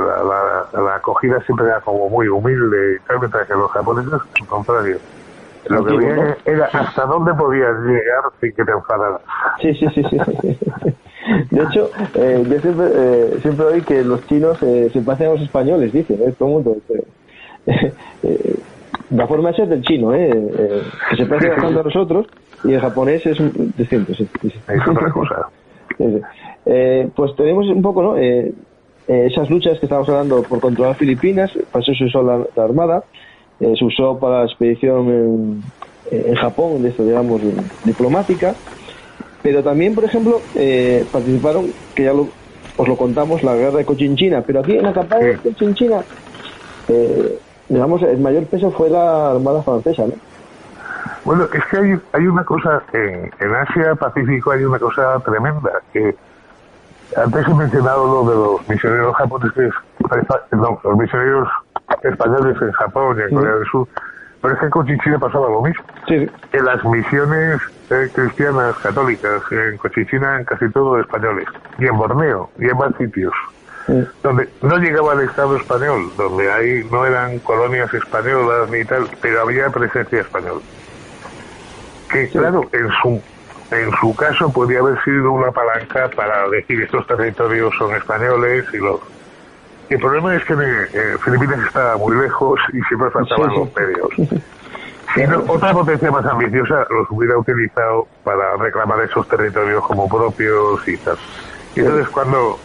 Speaker 3: la acogida siempre era como muy humilde, mientras que los japoneses al contrario, lo que veían era hasta dónde podías llegar sin que te enfadaras.
Speaker 2: Sí. De hecho, yo siempre oí que los chinos se parecen a los españoles, dicen, todo el mundo. La forma de ser del chino, que se parece bastante a nosotros, y el japonés es distinto, sí.
Speaker 3: Es otra cosa.
Speaker 2: Pues tenemos un poco, ¿no? Esas luchas que estamos hablando por controlar Filipinas, para eso se usó la Armada, se usó para la expedición en Japón, de esto, digamos, diplomática. Pero también, por ejemplo, participaron, que ya os lo contamos, la guerra de Cochinchina. Pero aquí en la campaña de Cochinchina, digamos, el mayor peso fue la Armada francesa, ¿no?
Speaker 3: Bueno, es que hay una cosa, en Asia-Pacífico hay una cosa tremenda, que antes he mencionado lo de los misioneros japoneses, los misioneros españoles en Japón y en Corea del Sur, pero es que en Cochinchina pasaba lo mismo.
Speaker 2: Sí.
Speaker 3: En las misiones cristianas católicas en Cochinchina casi todo españoles, y en Borneo y en más sitios donde no llegaba el Estado español, donde ahí no eran colonias españolas ni tal, pero había presencia española, que claro, en su caso podía haber sido una palanca para decir estos territorios son españoles. El problema es que Filipinas estaba muy lejos y siempre faltaban los medios. Si no, otra potencia más ambiciosa los hubiera utilizado para reclamar esos territorios como propios y tal. Y entonces cuando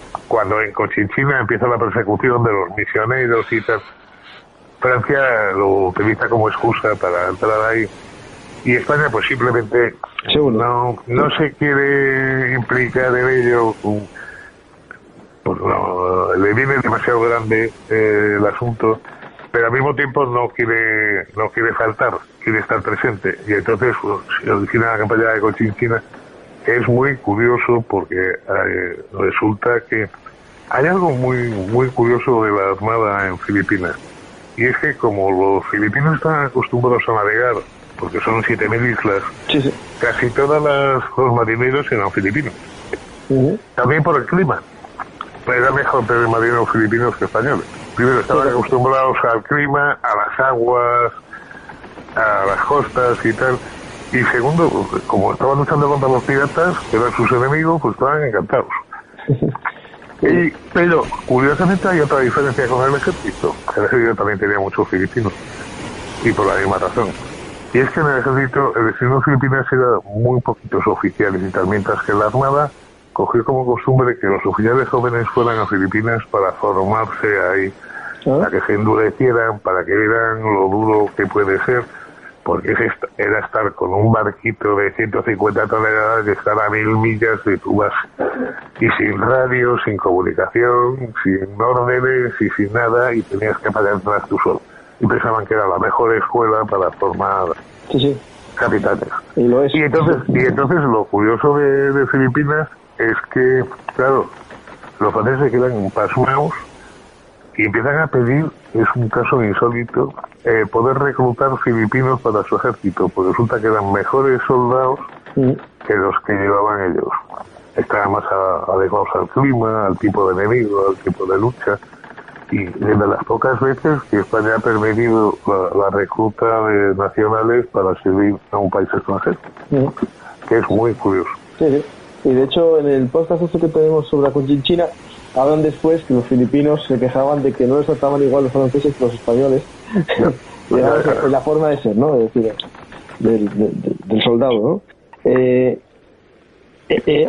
Speaker 3: en Cochinchina empieza la persecución de los misioneros y tal, Francia lo utiliza como excusa para entrar ahí, y España pues simplemente no se quiere implicar en ello. Pues no, le viene demasiado grande el asunto, pero al mismo tiempo no quiere faltar, quiere estar presente, y entonces se origina la campaña de Cochinchina. Es muy curioso porque resulta que hay algo muy curioso de la Armada en Filipinas, y es que como los filipinos están acostumbrados a navegar, porque son 7.000 islas,
Speaker 2: Sí.
Speaker 3: casi todos los marineros eran filipinos. También por el clima. Era mejor tener marineros filipinos que españoles. Primero, estaban acostumbrados al clima, a las aguas, a las costas y tal. Y segundo, como estaban luchando contra los piratas, que eran sus enemigos, pues estaban encantados. Pero, curiosamente, hay otra diferencia con el ejército. El ejército también tenía muchos filipinos. Y por la misma razón. Y es que en el ejército, el destino de Filipinas era muy poquitos oficiales y tal, mientras que la Armada cogió como costumbre que los oficiales jóvenes fueran a Filipinas para formarse ahí, para que se endurecieran, para que vieran lo duro que puede ser, porque era estar con un barquito de 150 toneladas y estar a 1.000 millas de tu base, y sin radio, sin comunicación, sin órdenes y sin nada, y tenías que pagar tras tú solo. Y pensaban que era la mejor escuela para formar capitanes.
Speaker 2: Y lo es.
Speaker 3: Y entonces lo curioso de Filipinas es que, claro, los franceses se quedan pasmados y empiezan a pedir, es un caso insólito, poder reclutar filipinos para su ejército, porque resulta que eran mejores soldados que los que llevaban ellos. Estaban más adecuados al clima, al tipo de enemigo, al tipo de lucha. Y de las pocas veces que España ha permitido la recluta de nacionales para servir a un país extranjero, que es muy curioso.
Speaker 2: Sí. Y de hecho, en el podcast que tenemos sobre la Conchinchina, hablan después que los filipinos se quejaban de que no les trataban igual los franceses que los españoles. Digamos, en la forma de ser, ¿no? Es decir, del soldado, ¿no?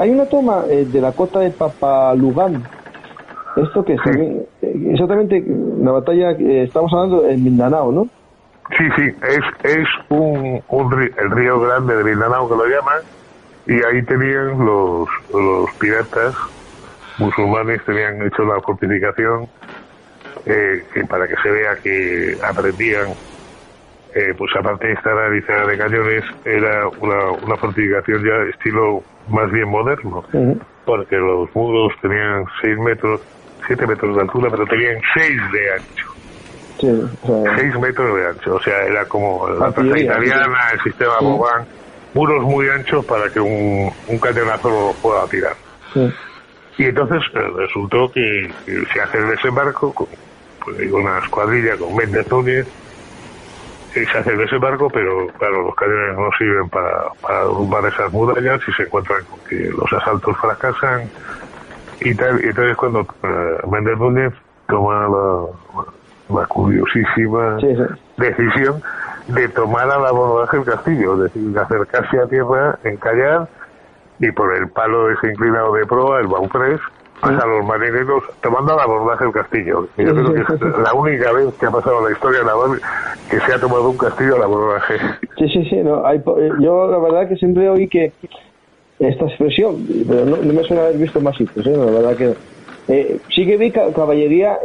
Speaker 2: Hay una toma de la cota de Papalugán. Esto que exactamente la batalla estamos hablando en Mindanao, ¿no?
Speaker 3: Sí, es el río grande de Mindanao, que lo llaman, y ahí tenían los piratas musulmanes, tenían hecho la fortificación que para que se vea que aprendían, pues aparte de estar a de cañones, era una fortificación ya estilo más bien moderno, porque los muros tenían 7 metros de altura, pero tenían 6 de ancho. Sí, 6 metros de ancho, o sea, era como la plaza italiana, el sistema Boban, muros muy anchos para que un cañonazo lo pueda tirar. Y entonces resultó que se hace el desembarco con una escuadrilla con Méndez Núñez, se hace el desembarco, pero claro, los cañones no sirven para derrumbar esas murallas y se encuentran con que los asaltos fracasan y tal. Y entonces cuando Méndez Núñez toma la curiosísima decisión de tomar al abordaje el castillo, es decir, de acercarse a tierra, encallar y por el palo ese inclinado de proa, el bauprés, a los marineros tomando al abordaje el castillo. Y yo creo que es la única vez que ha pasado en la historia naval que se ha tomado un castillo al abordaje.
Speaker 2: Sí, no, yo la verdad que siempre oí que esta expresión, pero no me suena haber visto más sitios, la verdad que sí que vi caballería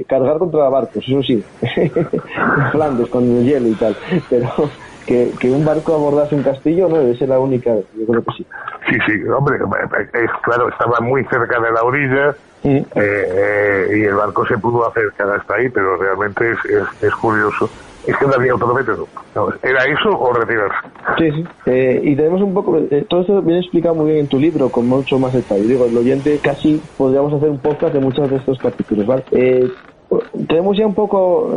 Speaker 2: cargar contra barcos, eso sí, en Flandes con el hielo y tal, pero que un barco abordase un castillo no debe ser la única, yo creo que sí.
Speaker 3: Sí, hombre, es claro, estaba muy cerca de la orilla y el barco se pudo acercar hasta ahí, pero realmente es curioso. Es que no había otro método. No, ¿era eso o retirarse? Sí.
Speaker 2: Y tenemos un poco... todo esto viene explicado muy bien en tu libro, con mucho más detalle. Digo, el oyente casi podríamos hacer un podcast de muchos de estos capítulos, ¿vale? Tenemos ya un poco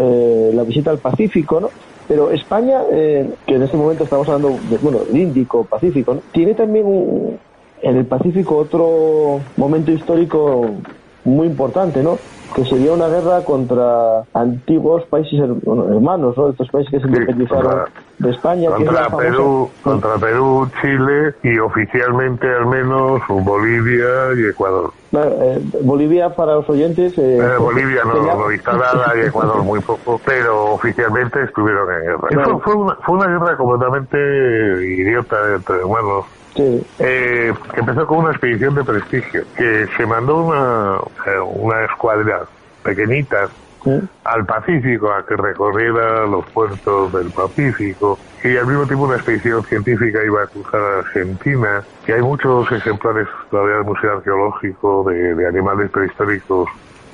Speaker 2: la visita al Pacífico, ¿no? Pero España, que en este momento estamos hablando del Índico, Pacífico, ¿no? Tiene también en el Pacífico otro momento histórico muy importante, ¿no? Que sería una guerra contra antiguos países hermanos, ¿no? Estos países que se independizaron de España.
Speaker 3: Contra Perú, Chile y oficialmente al menos Bolivia y Ecuador.
Speaker 2: Bolivia, para los oyentes...
Speaker 3: Bolivia no dicta nada y Ecuador muy poco, pero oficialmente estuvieron en guerra. Fue una guerra completamente idiota entre hermanos.
Speaker 2: Sí.
Speaker 3: Que empezó con una expedición de prestigio, que se mandó una escuadra pequeñita al Pacífico, a que recorriera los puertos del Pacífico, y al mismo tiempo una expedición científica iba a cruzar a Argentina, que hay muchos ejemplares todavía del Museo Arqueológico de animales prehistóricos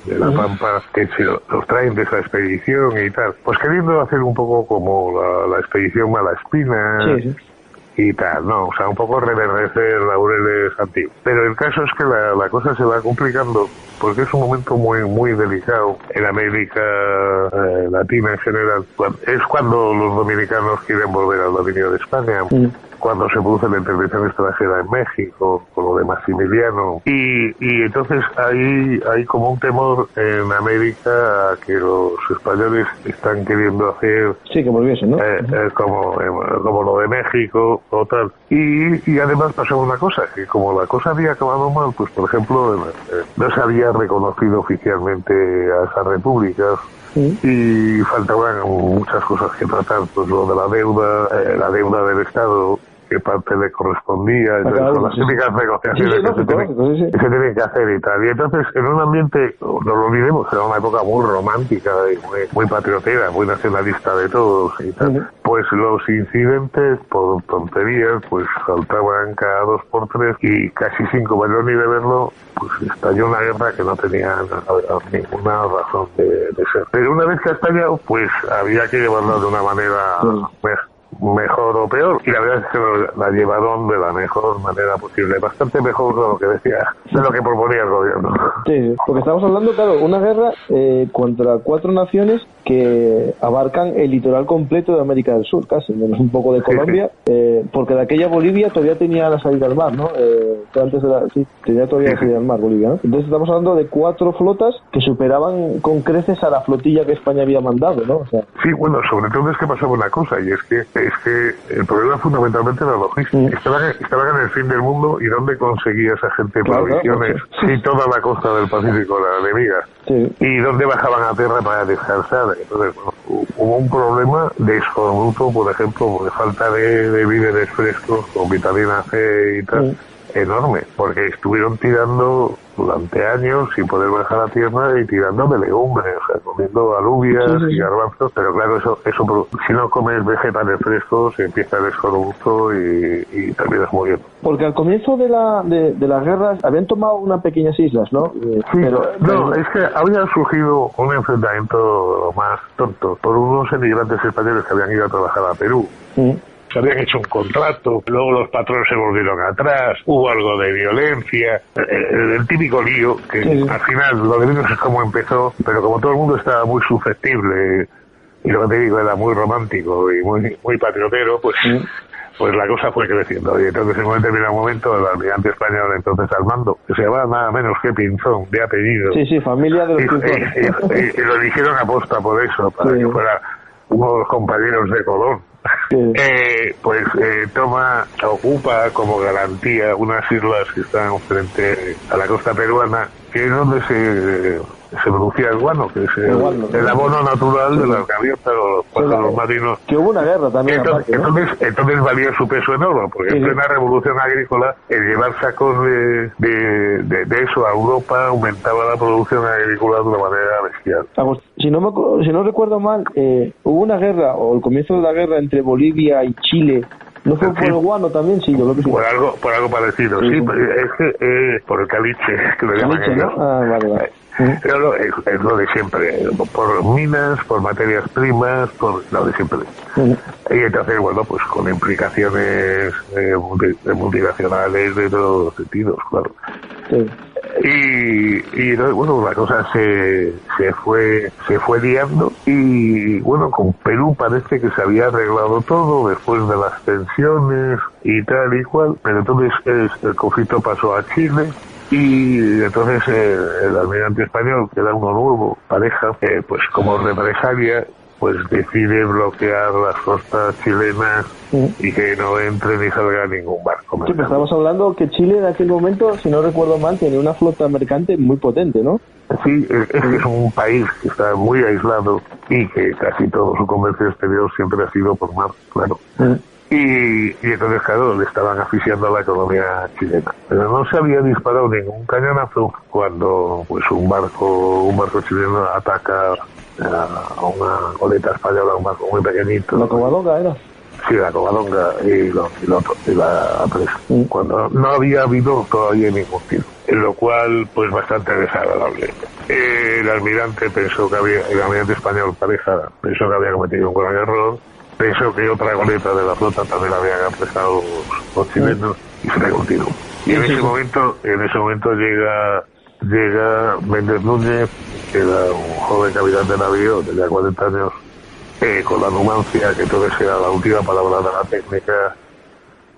Speaker 3: de la Pampa que se los traen de esa expedición y tal, pues queriendo hacer un poco como la expedición Malaspina y tal, ¿no? O sea, un poco reverdecer laureles antiguos. Pero el caso es que la cosa se va complicando porque es un momento muy delicado en América Latina en general. Es cuando los dominicanos quieren volver al dominio de España, cuando se produce la intervención extranjera en México, con lo de Maximiliano. Y entonces hay como un temor en América a que los españoles están queriendo hacer...
Speaker 2: Sí, que volviesen, ¿no?
Speaker 3: Como lo de México o tal. Y además pasó una cosa, que como la cosa había acabado mal, pues por ejemplo, no se había reconocido oficialmente a esas repúblicas, y faltaban muchas cosas que tratar, pues lo de la deuda del Estado, qué parte le correspondía, con las típicas negociaciones que se tienen que hacer y tal. Y entonces, en un ambiente, no lo olvidemos, era una época muy romántica, y muy patriotera, muy nacionalista de todos y tal, pues los incidentes, por tonterías, pues saltaban cada 2 por 3 y casi sin comerlo ni beberlo, pues estalló una guerra que no tenía ninguna razón de ser. Pero una vez que ha estallado, pues había que llevarlo de una manera mejor o peor, y la verdad es que la llevaron de la mejor manera posible, bastante mejor de lo que proponía el gobierno.
Speaker 2: Sí, porque estamos hablando, claro, una guerra contra 4 naciones que abarcan el litoral completo de América del Sur, casi, menos un poco de Colombia, porque de aquella Bolivia todavía tenía la salida al mar, ¿no? Tenía todavía la salida al mar Bolivia, ¿no? Entonces estamos hablando de 4 flotas que superaban con creces a la flotilla que España había mandado, ¿no? O sea,
Speaker 3: sí, bueno, sobre todo es que pasaba una cosa, y es que el problema fundamentalmente era la logística. Estaban en el fin del mundo, y ¿dónde conseguía esa gente provisiones si toda la costa del Pacífico era enemiga? ¿Y dónde bajaban a tierra para descansar? Entonces, hubo un problema de escorbuto, por ejemplo, de falta de víveres frescos con vitamina C y tal, enorme, porque estuvieron tirando durante años sin poder bajar a tierra y tirando de legumbres, o sea, comiendo alubias y garbanzos, pero claro, eso si no comes vegetales frescos empieza el escorbuto y terminas muriendo.
Speaker 2: Porque al comienzo de las guerras habían tomado unas pequeñas islas, ¿no?
Speaker 3: Es que había surgido un enfrentamiento más tonto por unos emigrantes españoles que habían ido a trabajar a Perú. Se habían hecho un contrato, luego los patrones se volvieron atrás, hubo algo de violencia, el típico lío, que al final lo de menos es como empezó, pero como todo el mundo estaba muy susceptible, y lo que te digo era muy romántico y muy patriotero, pues la cosa fue creciendo. Y entonces en un determinado momento el almirante español entonces al mando, que se llamaba nada menos que Pinzón, de apellido.
Speaker 2: Sí, familia de los Pinzón.
Speaker 3: Y lo eligieron aposta por eso, para que fuera uno de los compañeros de Colón. Ocupa como garantía unas islas que están frente a la costa peruana, que es donde se producía el guano, que es el abono natural de las gaviotas o los pájaros marinos.
Speaker 2: Que hubo una guerra también.
Speaker 3: Entonces valía su peso en oro, porque en plena revolución agrícola, el llevar sacos de eso a Europa aumentaba la producción agrícola de una manera bestial.
Speaker 2: Si no recuerdo mal, hubo una guerra, o el comienzo de la guerra entre Bolivia y Chile. ¿No fue por el guano también? Sí, yo creo que sí.
Speaker 3: Por algo parecido, sí. Es que por el caliche, que lo llaman ellos.
Speaker 2: ¿No? Vale.
Speaker 3: Pero es lo de siempre, por minas, por materias primas, por lo de siempre. Y entonces, bueno, pues con implicaciones multinacionales de todos los sentidos, claro. Y bueno, la cosa se fue liando, y bueno, con Perú parece que se había arreglado todo después de las tensiones y tal y cual, pero entonces el conflicto pasó a Chile. Y entonces el almirante español, que era uno nuevo, pareja, pues como represalia, pues decide bloquear las costas chilenas y que no entre ni salga ningún barco.
Speaker 2: Sí, pero estamos hablando que Chile en aquel momento, si no recuerdo mal, tenía una flota mercante muy potente, ¿no?
Speaker 3: Sí, es un país que está muy aislado y que casi todo su comercio exterior siempre ha sido por mar, claro. Y entonces, claro, le estaban asfixiando a la economía chilena. Pero no se había disparado ningún cañonazo cuando pues un barco chileno ataca a una goleta española, un barco muy pequeñito.
Speaker 2: ¿La Covadonga era?
Speaker 3: Sí, la Covadonga y la presa. Cuando no había habido todavía ningún tiro. En lo cual, pues bastante desagradable. El almirante español Pareja pensó que había cometido un gran error. Pensó que otra goleta de la flota también la habían apresado los chilenos y se pegó un tiro. Y en ese momento llega Méndez Núñez, que era un joven capitán de navío, tenía 40 años, con la numancia, que entonces era la última palabra de la técnica,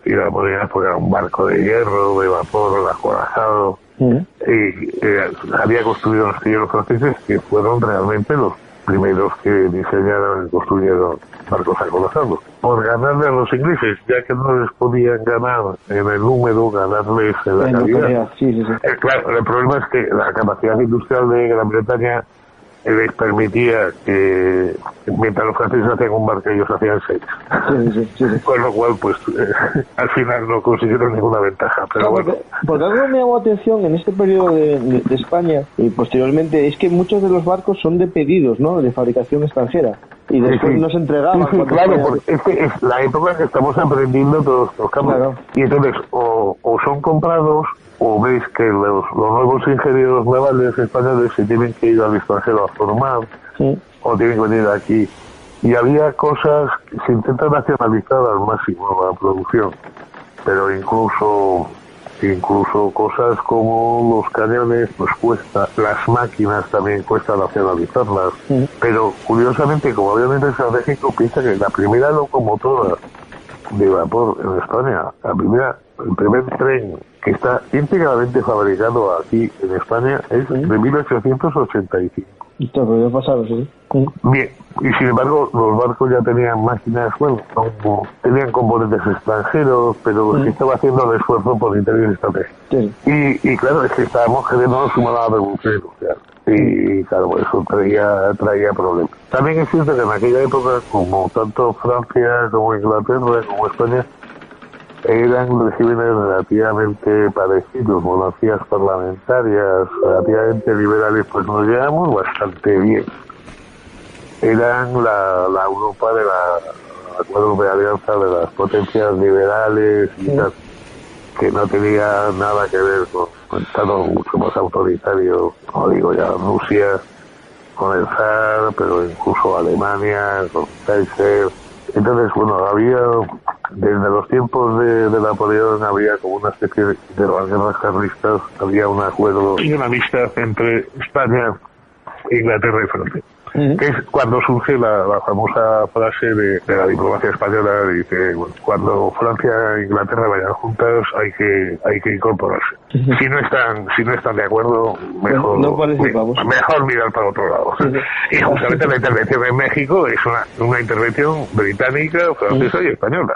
Speaker 3: y la ponía porque era un barco de hierro, de vapor, acorazado, y había construido los astilleros franceses que fueron realmente los primeros que diseñaron y construyeron barcos acorazados. Por ganarle a los ingleses, ya que no les podían ganar en el número, ganarles en la calidad.
Speaker 2: Sí.
Speaker 3: Claro, el problema es que la capacidad industrial de Gran Bretaña les permitía que mientras los franceses hacían un barco ellos hacían 6. Sí. Con lo cual pues al final no consiguieron ninguna ventaja, pero
Speaker 2: no,
Speaker 3: bueno.
Speaker 2: Porque algo me llamó la atención en este periodo de España y posteriormente es que muchos de los barcos son de pedidos, ¿no? De fabricación extranjera y después no se entregaban.
Speaker 3: Sí, claro, porque es la época que estamos aprendiendo todos los campos. Claro. Y entonces o son comprados o veis que los nuevos ingenieros navales españoles se tienen que ir al extranjero a formar, o tienen que venir aquí. Y había cosas que se intentan nacionalizar al máximo la producción, pero incluso cosas como los cañones pues cuesta, las máquinas también cuesta nacionalizarlas, pero curiosamente como obviamente estratégico piensa que la primera locomotora de vapor en España, el primer tren que está íntegramente fabricado aquí en España es de 1885.
Speaker 2: Esto podría pasar, ¿sí?
Speaker 3: Bien, y sin embargo los barcos ya tenían máquinas, tenían componentes extranjeros, pero se estaba haciendo el esfuerzo por interés estratégico. Sí. Y claro, es que estábamos generando sumada la revolución industrial. Y claro, eso traía problemas. También es cierto que en aquella época, como tanto Francia como Inglaterra como España, eran regímenes relativamente parecidos, monarquías parlamentarias, relativamente liberales, pues nos llevamos bastante bien. Eran la Europa de la acuerdo de alianza de las potencias liberales y tal, que no tenía nada que ver con estados mucho más autoritarios, como digo ya, Rusia, con el zar, pero incluso Alemania, con Kaiser. Entonces, había, desde los tiempos de Napoleón, había como una especie de las guerras carlistas, había un acuerdo y una amistad entre España, Inglaterra y Francia. Que es cuando surge la famosa frase de la diplomacia española, dice, cuando Francia e Inglaterra vayan juntas hay que incorporarse. Si no están de acuerdo, mejor mirar para otro lado. Y justamente la intervención en México es una intervención británica, francesa y española.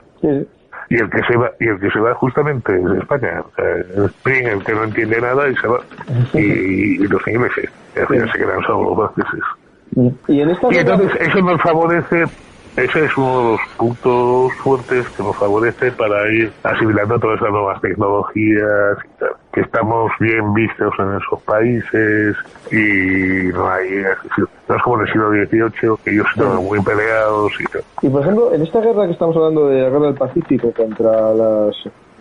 Speaker 3: Y el que se va justamente es España. O sea, el Spring, el que no entiende nada y se va. Y los ingleses, al final se quedan solo los franceses. Y entonces eso nos favorece, ese es uno de los puntos fuertes que nos favorece para ir asimilando todas esas nuevas tecnologías y tal, que estamos bien vistos en esos países y no es como en el siglo XVIII, que ellos estaban muy peleados y tal.
Speaker 2: Y por ejemplo, en esta guerra que estamos hablando de la guerra del Pacífico contra las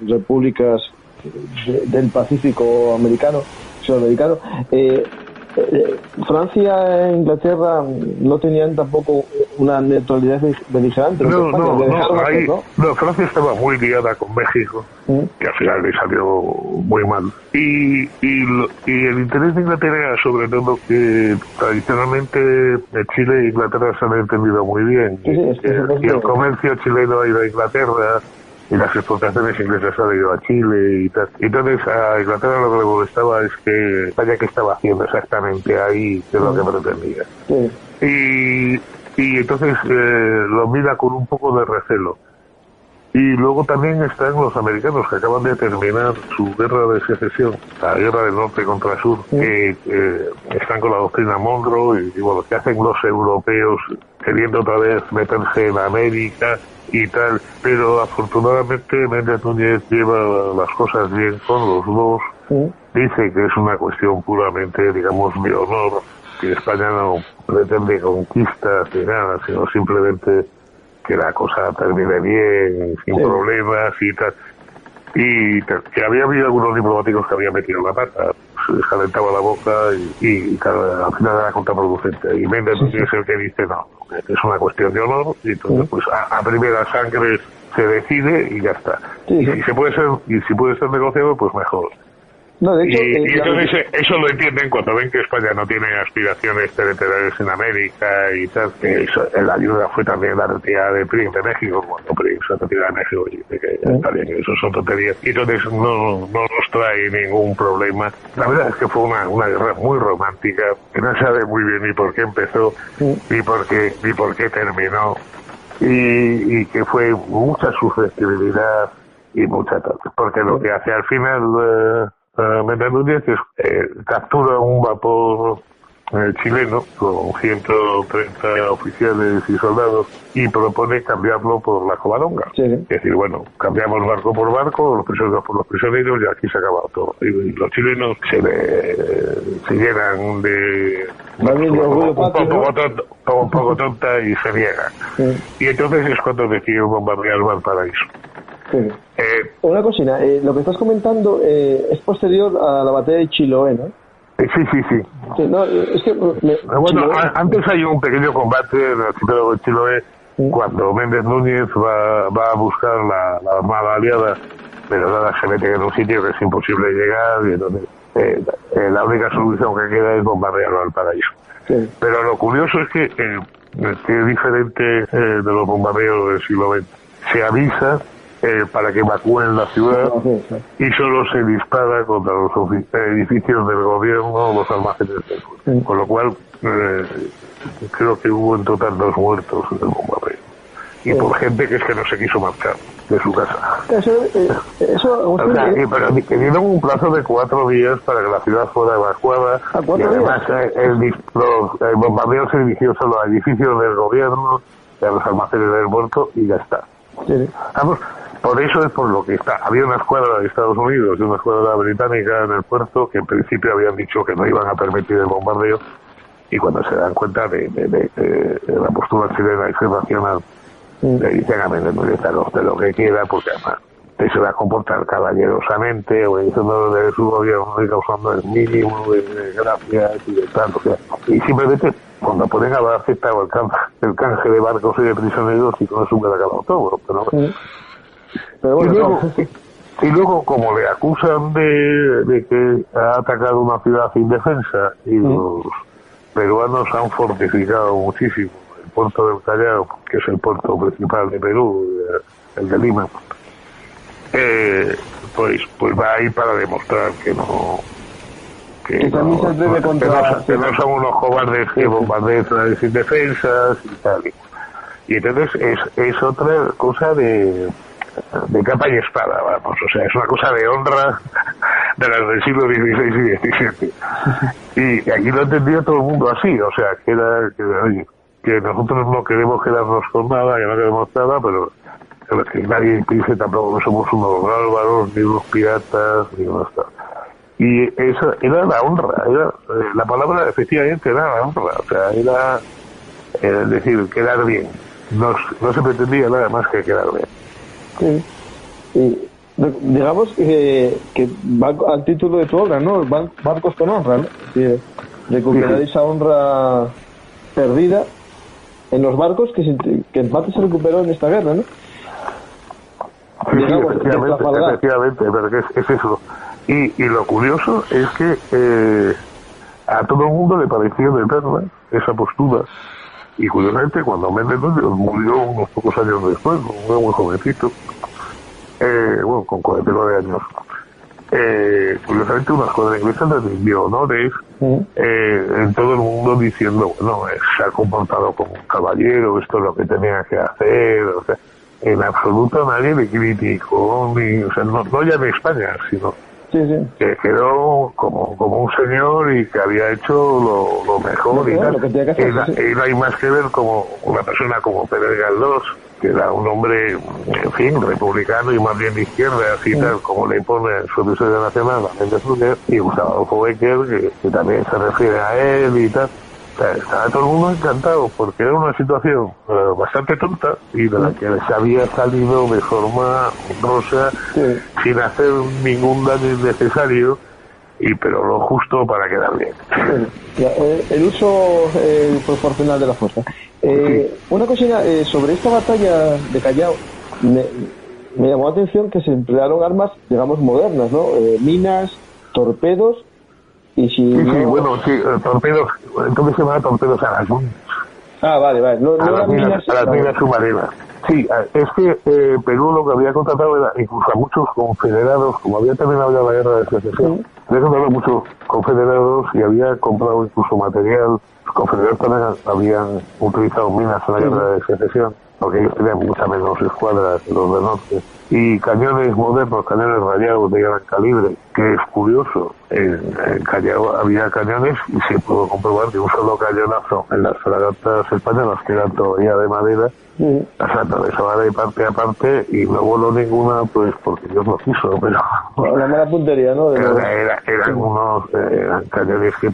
Speaker 2: repúblicas del Pacífico sudamericano, Francia e Inglaterra no tenían tampoco una neutralidad beligerante.
Speaker 3: No, Francia estaba muy liada con México, que al final le salió muy mal. Y el interés de Inglaterra, sobre todo, que tradicionalmente Chile e Inglaterra se han entendido muy bien. Y el comercio chileno ha ido a Inglaterra, y las exportaciones inglesas han ido a Chile y tal. Entonces a Inglaterra lo que le molestaba es que España que estaba haciendo exactamente ahí, que es lo que pretendía. Y entonces lo mira con un poco de recelo. Y luego también están los americanos que acaban de terminar su guerra de secesión, la guerra del norte contra el sur, que están con la doctrina Monroe y que hacen los europeos queriendo otra vez meterse en América y tal, pero afortunadamente Méndez Núñez lleva las cosas bien con los dos. Dice que es una cuestión puramente, digamos, de honor, que España no pretende conquistas ni nada, sino simplemente que la cosa termine bien, sin problemas y tal. Y que había habido algunos diplomáticos que habían metido la pata, se les calentaba la boca y claro, al final era contraproducente. Y Méndez es el que dice no, es una cuestión de honor, y entonces pues a primera sangre se decide y ya está. Y si puede ser negociado, pues mejor.
Speaker 2: No, de hecho,
Speaker 3: y entonces eso lo entienden cuando ven que España no tiene aspiraciones territoriales en América y tal, que eso, la ayuda fue también la retirada de PRI de México, cuando PRI se retira de México y dice que está bien, eso son tonterías. Y entonces no nos trae ningún problema. La verdad es que fue una guerra muy romántica, que no sabe muy bien ni por qué empezó, ni por qué terminó, y que fue mucha susceptibilidad y mucha tal. Porque lo que hace al final Méndez Núñez captura un vapor chileno con 130 oficiales y soldados y propone cambiarlo por la Covadonga. Es decir, bueno, cambiamos barco por barco, los prisioneros por los prisioneros y aquí se acaba todo. Y los chilenos se llenan de un poco tonta y se niegan. Y entonces es cuando deciden bombardear Valparaíso.
Speaker 2: Una cocina, lo que estás comentando es posterior a la batalla de Chiloé, ¿no?
Speaker 3: Sí.
Speaker 2: No, es que,
Speaker 3: bueno, antes hay un pequeño combate en el archipiélago de Chiloé cuando Méndez Núñez va a buscar la armada aliada, pero nada, se mete en un sitio que es imposible llegar y entonces la única solución que queda es bombardear Valparaíso. Pero lo curioso es que es diferente de los bombardeos del siglo XX. Se avisa para que evacúen la ciudad y solo se dispara contra los edificios del gobierno, los almacenes del pueblo. Con lo cual, creo que hubo en total 2 muertos en el bombardeo. Y por gente que es que no se quiso marchar de su casa. Pero que dieron un plazo de 4 días para que la ciudad fuera evacuada. Y además el bombardeo se dirigió solo a edificios del gobierno, a los almacenes del puerto y ya está. Vamos, por eso es por lo que está. Había una escuadra de Estados Unidos y una escuadra británica en el puerto que en principio habían dicho que no iban a permitir el bombardeo, y cuando se dan cuenta de la postura chilena y nacional, le dicen a Méndez Núñez de lo que quiera, porque además se va a comportar caballerosamente, obedeciendo de su gobierno y causando el mínimo de gracias y de tal, o sea, y simplemente cuando pueden haber aceptado el canje de barcos y de prisioneros y con eso hubiera acabado todo, pero bueno, y luego como le acusan de que ha atacado una ciudad indefensa y los peruanos han fortificado muchísimo el puerto del Callao, que es el puerto principal de Perú, el de Lima, pues va ahí para demostrar que no son unos cobardes que bombardean ciudades indefensas y tal. Y entonces es otra cosa de capa y espada, vamos, o sea, es una cosa de honra de las del siglo XVI y XVII. Y aquí lo entendía todo el mundo así, o sea, que nosotros no queremos quedarnos con nada, que no queremos nada, pero que nadie piense tampoco que somos unos bárbaros, ni unos piratas, ni unos tal. Y eso era la honra, la palabra efectivamente era la honra, o sea, era decir, quedar bien. No se pretendía nada más que quedar bien.
Speaker 2: Y digamos que va al título de tu obra, ¿no? Barcos con honra, ¿no? Recuperar esa honra perdida en los barcos que en parte se recuperó en esta guerra, ¿no?
Speaker 3: Efectivamente, pero que es eso. Y lo curioso es que a todo el mundo le pareció de verdad esa postura. Y curiosamente, cuando Méndez Núñez murió unos pocos años después, muy jovencito, con 49 años, curiosamente una escuadra inglesa le rindió honores en todo el mundo diciendo, bueno, se ha comportado como un caballero, esto es lo que tenía que hacer, o sea, en absoluto nadie le criticó, o sea, no ya en España, sino
Speaker 2: Sí, sí.
Speaker 3: que quedó como un señor y que había hecho lo mejor y tal.
Speaker 2: Lo que tenía que hacer,
Speaker 3: Él hay más que ver como una persona como Pérez Galdós, que era un hombre, en fin, republicano y más bien de izquierda, así tal, como le pone en su episodio nacional a Méndez Núñez, y Gustavo Adolfo Bécquer, que también se refiere a él y tal. O sea, estaba todo el mundo encantado porque era una situación bastante tonta y de la que se había salido de forma honrosa, sin hacer ningún daño innecesario, pero lo justo para quedar bien.
Speaker 2: El uso proporcional de la fuerza. Una cosilla sobre esta batalla de Callao, me llamó la atención que se emplearon armas, digamos, modernas, ¿no? Minas, torpedos. Y si
Speaker 3: torpedos, entonces se llama torpedos a las minas.
Speaker 2: Vale.
Speaker 3: A las minas submarinas. Sí, es que Perú lo que había contratado era incluso a muchos confederados, como había terminado ya la guerra de secesión, había contratado a muchos confederados y había comprado incluso material. Los confederados también habían utilizado minas en la guerra de secesión, porque ellos tenían muchas menos escuadras que los del norte. Y cañones modernos, cañones rayados de gran calibre, que es curioso, en Callao había cañones y se pudo comprobar que un solo cañonazo en las fragatas españolas, que eran todavía de madera, las atravesaba de parte a parte y no voló ninguna, pues porque Dios lo quiso, pero...
Speaker 2: La mala puntería, ¿no?
Speaker 3: Eran cañones que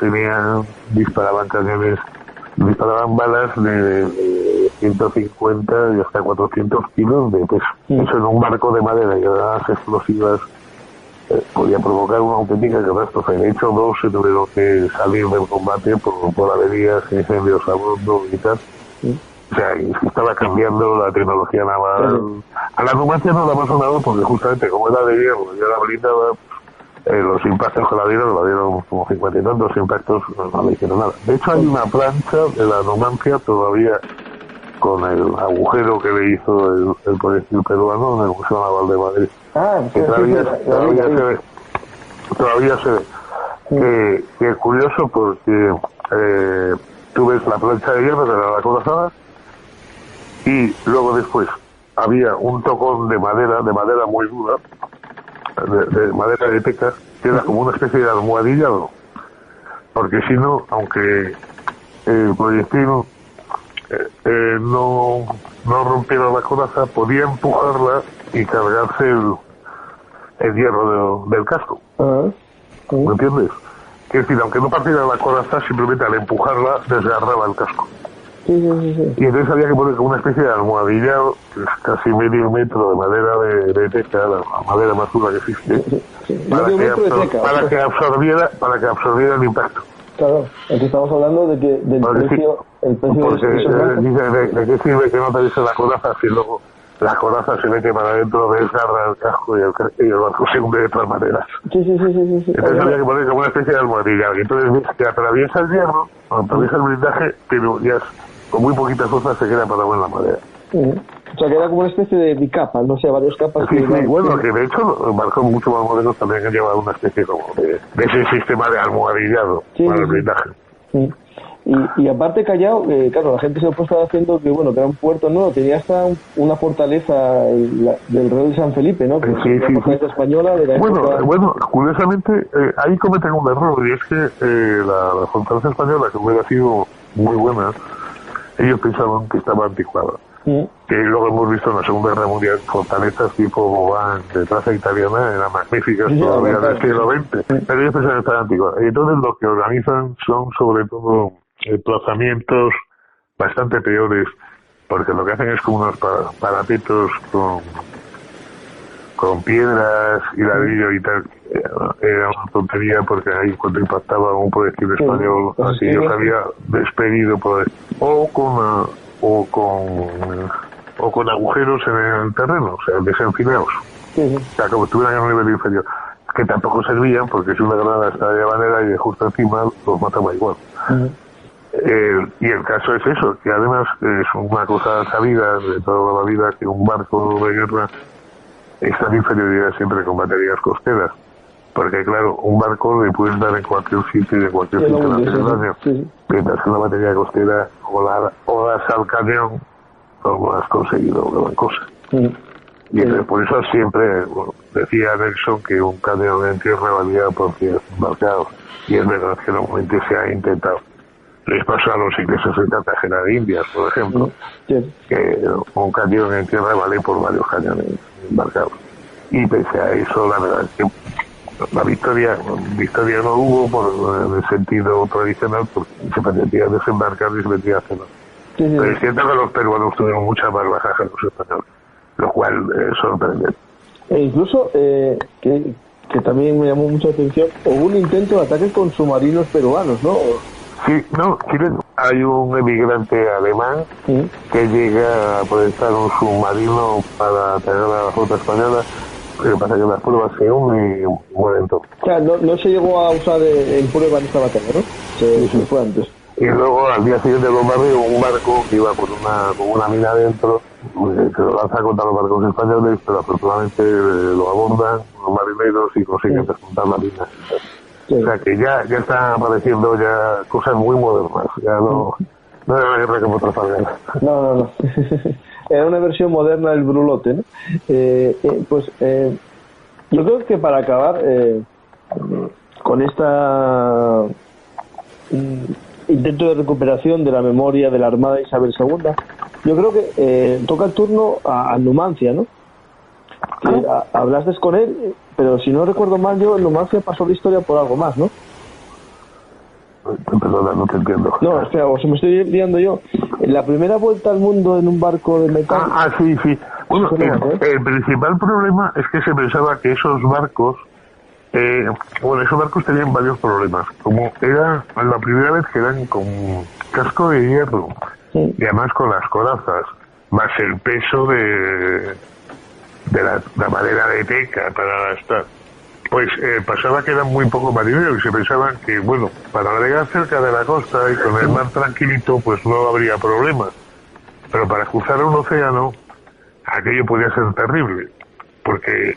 Speaker 3: disparaban balas de 150 y hasta 400 kilos de peso. Eso en un barco de madera y las explosivas podía provocar una auténtica catástrofe. De hecho, dos se tuvieron que salir del combate por averías, incendios a bordo y tal. O sea, estaba cambiando la tecnología naval. A la Numancia no la pasó nada porque justamente como era de hierro, ya la blindaba, los impactos que la dieron como 50 y tantos impactos, no le hicieron nada. De hecho, hay una plancha de la Numancia todavía con el agujero que le hizo el proyectil peruano en el Museo Naval de Madrid. Que todavía se ve. Que es curioso porque tú ves la plancha de hierro que era la acorazada y luego después había un tocón de madera muy dura, de madera de teca, que era como una especie de almohadillado, porque si no, aunque el proyectil no rompiera la coraza, podía empujarla y cargarse el hierro del casco. ¿Me entiendes? Es decir, aunque no partiera la coraza, simplemente al empujarla desgarraba el casco. Y entonces había que poner como una especie de almohadillado, que es casi medio metro de madera de teca, la madera más dura que existe, para que absorbiera el impacto.
Speaker 2: Claro, aquí estamos hablando de que del precio, el precio
Speaker 3: ¿de qué sirve que no te dice la coraza si luego la coraza se mete para adentro, desgarra el casco y el barco se hunde de todas maneras? Entonces había que poner como una especie de almohadilla. Y entonces ves que atraviesa el hierro, atraviesa el blindaje, pero ya con muy poquita fuerza se queda parado en la madera.
Speaker 2: O sea, que era como una especie de bicapa, no sé, varias capas.
Speaker 3: Sí, bueno, que de hecho los barcos mucho más modernos también han llevado una especie como de ese sistema de almohadillado para el blindaje.
Speaker 2: Y aparte Callao, claro, la gente se lo estaba haciendo que era un puerto nuevo, tenía hasta una fortaleza del rey de San Felipe, ¿no? Que
Speaker 3: sí.
Speaker 2: La fortaleza española de la época...
Speaker 3: Bueno, curiosamente, ahí cometen un error, y es que la fortaleza española, que hubiera sido muy buena, ellos pensaban que estaba anticuada. Que luego hemos visto en la Segunda Guerra Mundial fortalezas tipo Mobán de traza italiana, eran magníficas todavía del siglo XX, pero ellos pensaban que estaban anticuadas. Y entonces lo que organizan son sobre todo emplazamientos bastante peores, porque lo que hacen es como unos parapetos con piedras y ladrillo y tal. Era una tontería porque ahí cuando impactaba un proyectil español, así los había despedido o con agujeros en el terreno, o sea, desenfilados. O sea, como estuvieran en un nivel inferior, que tampoco servían porque si una granada está de manera y de justo encima los mataba igual. Y el caso es eso, que además es una cosa sabida de toda la vida que un barco de guerra está en inferioridad siempre con baterías costeras, porque claro, un barco le puedes dar en cualquier sitio y de cualquier sitio hacer daño, mientras que una batería costera o das al cañón no has conseguido gran cosa. Y entonces, por eso siempre decía Nelson que un cañón en tierra valía por 100 embarcados. Y es verdad que normalmente se ha intentado. Les pasó a los ingleses en Cartagena de Indias, por ejemplo, que un cañón en tierra vale por varios cañones embarcados. Y pese a eso, la verdad es que la victoria no hubo en el sentido tradicional, porque se pretendía desembarcar y se pretendía hacerlo. Pero es cierto que los peruanos tuvieron muchas más bajas que los españoles, lo cual sorprende.
Speaker 2: E incluso, que también me llamó mucha atención, hubo un intento de ataque con submarinos peruanos, ¿no?
Speaker 3: Sí, no, Chile, hay un emigrante alemán que llega a proyectar un submarino para atacar a la flota española. Lo que pasa es que las pruebas se unen y mueren todos.
Speaker 2: O sea, no se llegó a usar en prueba en esta batalla, ¿no? Se fue antes.
Speaker 3: Y luego, al día siguiente del bombardeo, un barco que iba con una mina dentro, se lo lanza contra los barcos españoles, pero afortunadamente lo abordan los marineros y consiguen desmontar la mina. Sí. O sea que ya están apareciendo ya cosas muy modernas, ya no era la guerra como Trafalgar.
Speaker 2: No. Era una versión moderna del brulote, ¿no? Yo creo que para acabar con esta intento de recuperación de la memoria de la Armada de Isabel II, yo creo que toca el turno a Numancia, ¿no? Que hablaste con él, pero si no recuerdo mal, Numancia pasó la historia por algo más, ¿no?
Speaker 3: Perdona, no te entiendo.
Speaker 2: No, espera, o sea, me estoy liando yo. En la primera vuelta al mundo en un barco de metal...
Speaker 3: Sí. Bueno, el principal problema es que se pensaba que esos barcos... esos barcos tenían varios problemas. Como era la primera vez que eran con casco de hierro, y además con las corazas, más el peso de la madera de teca para estar... Pues pasaba que eran muy pocos marineros y se pensaban que, bueno, para navegar cerca de la costa y con el mar tranquilito, pues no habría problemas. Pero para cruzar un océano, aquello podía ser terrible, porque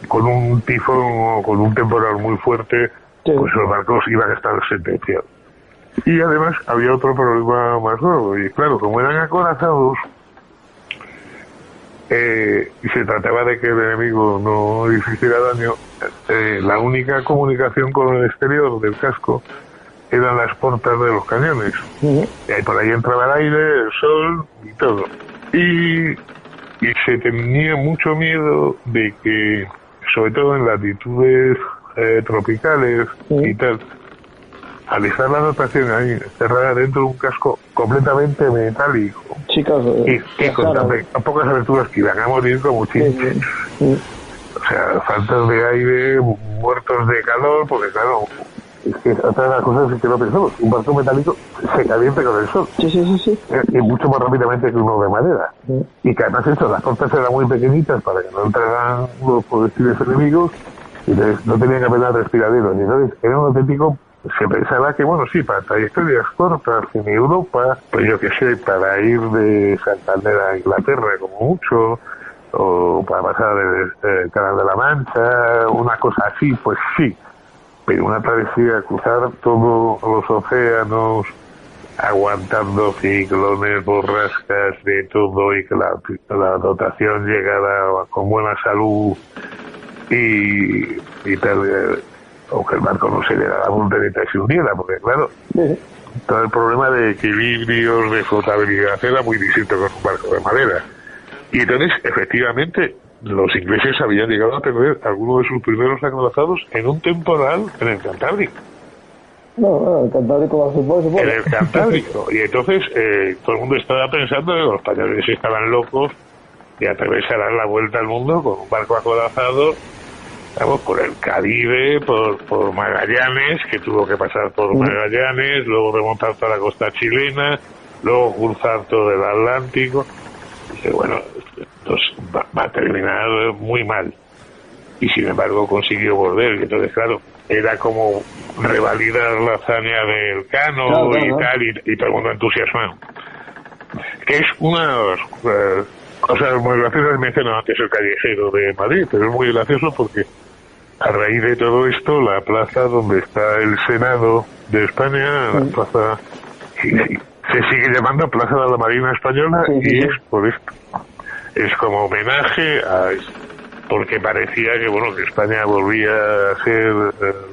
Speaker 3: con un tifón o con un temporal muy fuerte, pues los barcos iban a estar sentenciados. Y además había otro problema más nuevo, y claro, como eran acorazados, y se trataba de que el enemigo no hiciera daño, la única comunicación con el exterior del casco eran las portas de los cañones. Y por ahí entraba el aire, el sol y todo. Y se tenía mucho miedo de que, sobre todo en latitudes tropicales y tal, al estar la dotación ahí cerrada dentro de un casco completamente metálico, y con tan pocas aberturas que iban a morir como chinches. O sea, faltas de aire, muertos de calor, porque claro, es que otra de las cosas es que no pensamos, un barco metálico se calienta con el sol. Y mucho más rápidamente que uno de madera. Y que además las portas eran muy pequeñitas para que no entraran los proyectiles enemigos, y no tenían apenas respiraderos. Y entonces era un auténtico... Se pensaba que, bueno, sí, para trayectorias cortas en Europa, pues yo qué sé, para ir de Santander a Inglaterra como mucho, o para pasar el Canal de la Mancha, una cosa así, pues sí. Pero una travesía, cruzar todos los océanos, aguantando ciclones, borrascas, de todo, y que la dotación llegara con buena salud y tal... o que el barco no se le da la voltereta y se hundiera, porque claro, todo el problema de equilibrios, de flotabilidad era muy distinto con un barco de madera. Y entonces, efectivamente, los ingleses habían llegado a perder algunos de sus primeros acorazados en un temporal en el Cantábrico.
Speaker 2: El Cantábrico se puede.
Speaker 3: En el Cantábrico. Y entonces, todo el mundo estaba pensando que los españoles estaban locos de atravesarán la vuelta al mundo con un barco acorazado, por el Caribe, por Magallanes, que tuvo que pasar por Magallanes, luego remontar toda la costa chilena, luego cruzar todo el Atlántico. Dice, bueno, entonces va a terminar muy mal. Y sin embargo consiguió volver. Y entonces, claro, era como revalidar la hazaña del Cano y tal, y todo el mundo entusiasmado. Que es una de las cosas muy graciosas. Mencionaba antes el callejero de Madrid, pero es muy gracioso porque a raíz de todo esto, la plaza donde está el Senado de España, la plaza, se sigue llamando Plaza de la Marina Española, y es por esto. es como homenaje a porque parecía que bueno que España volvía a ser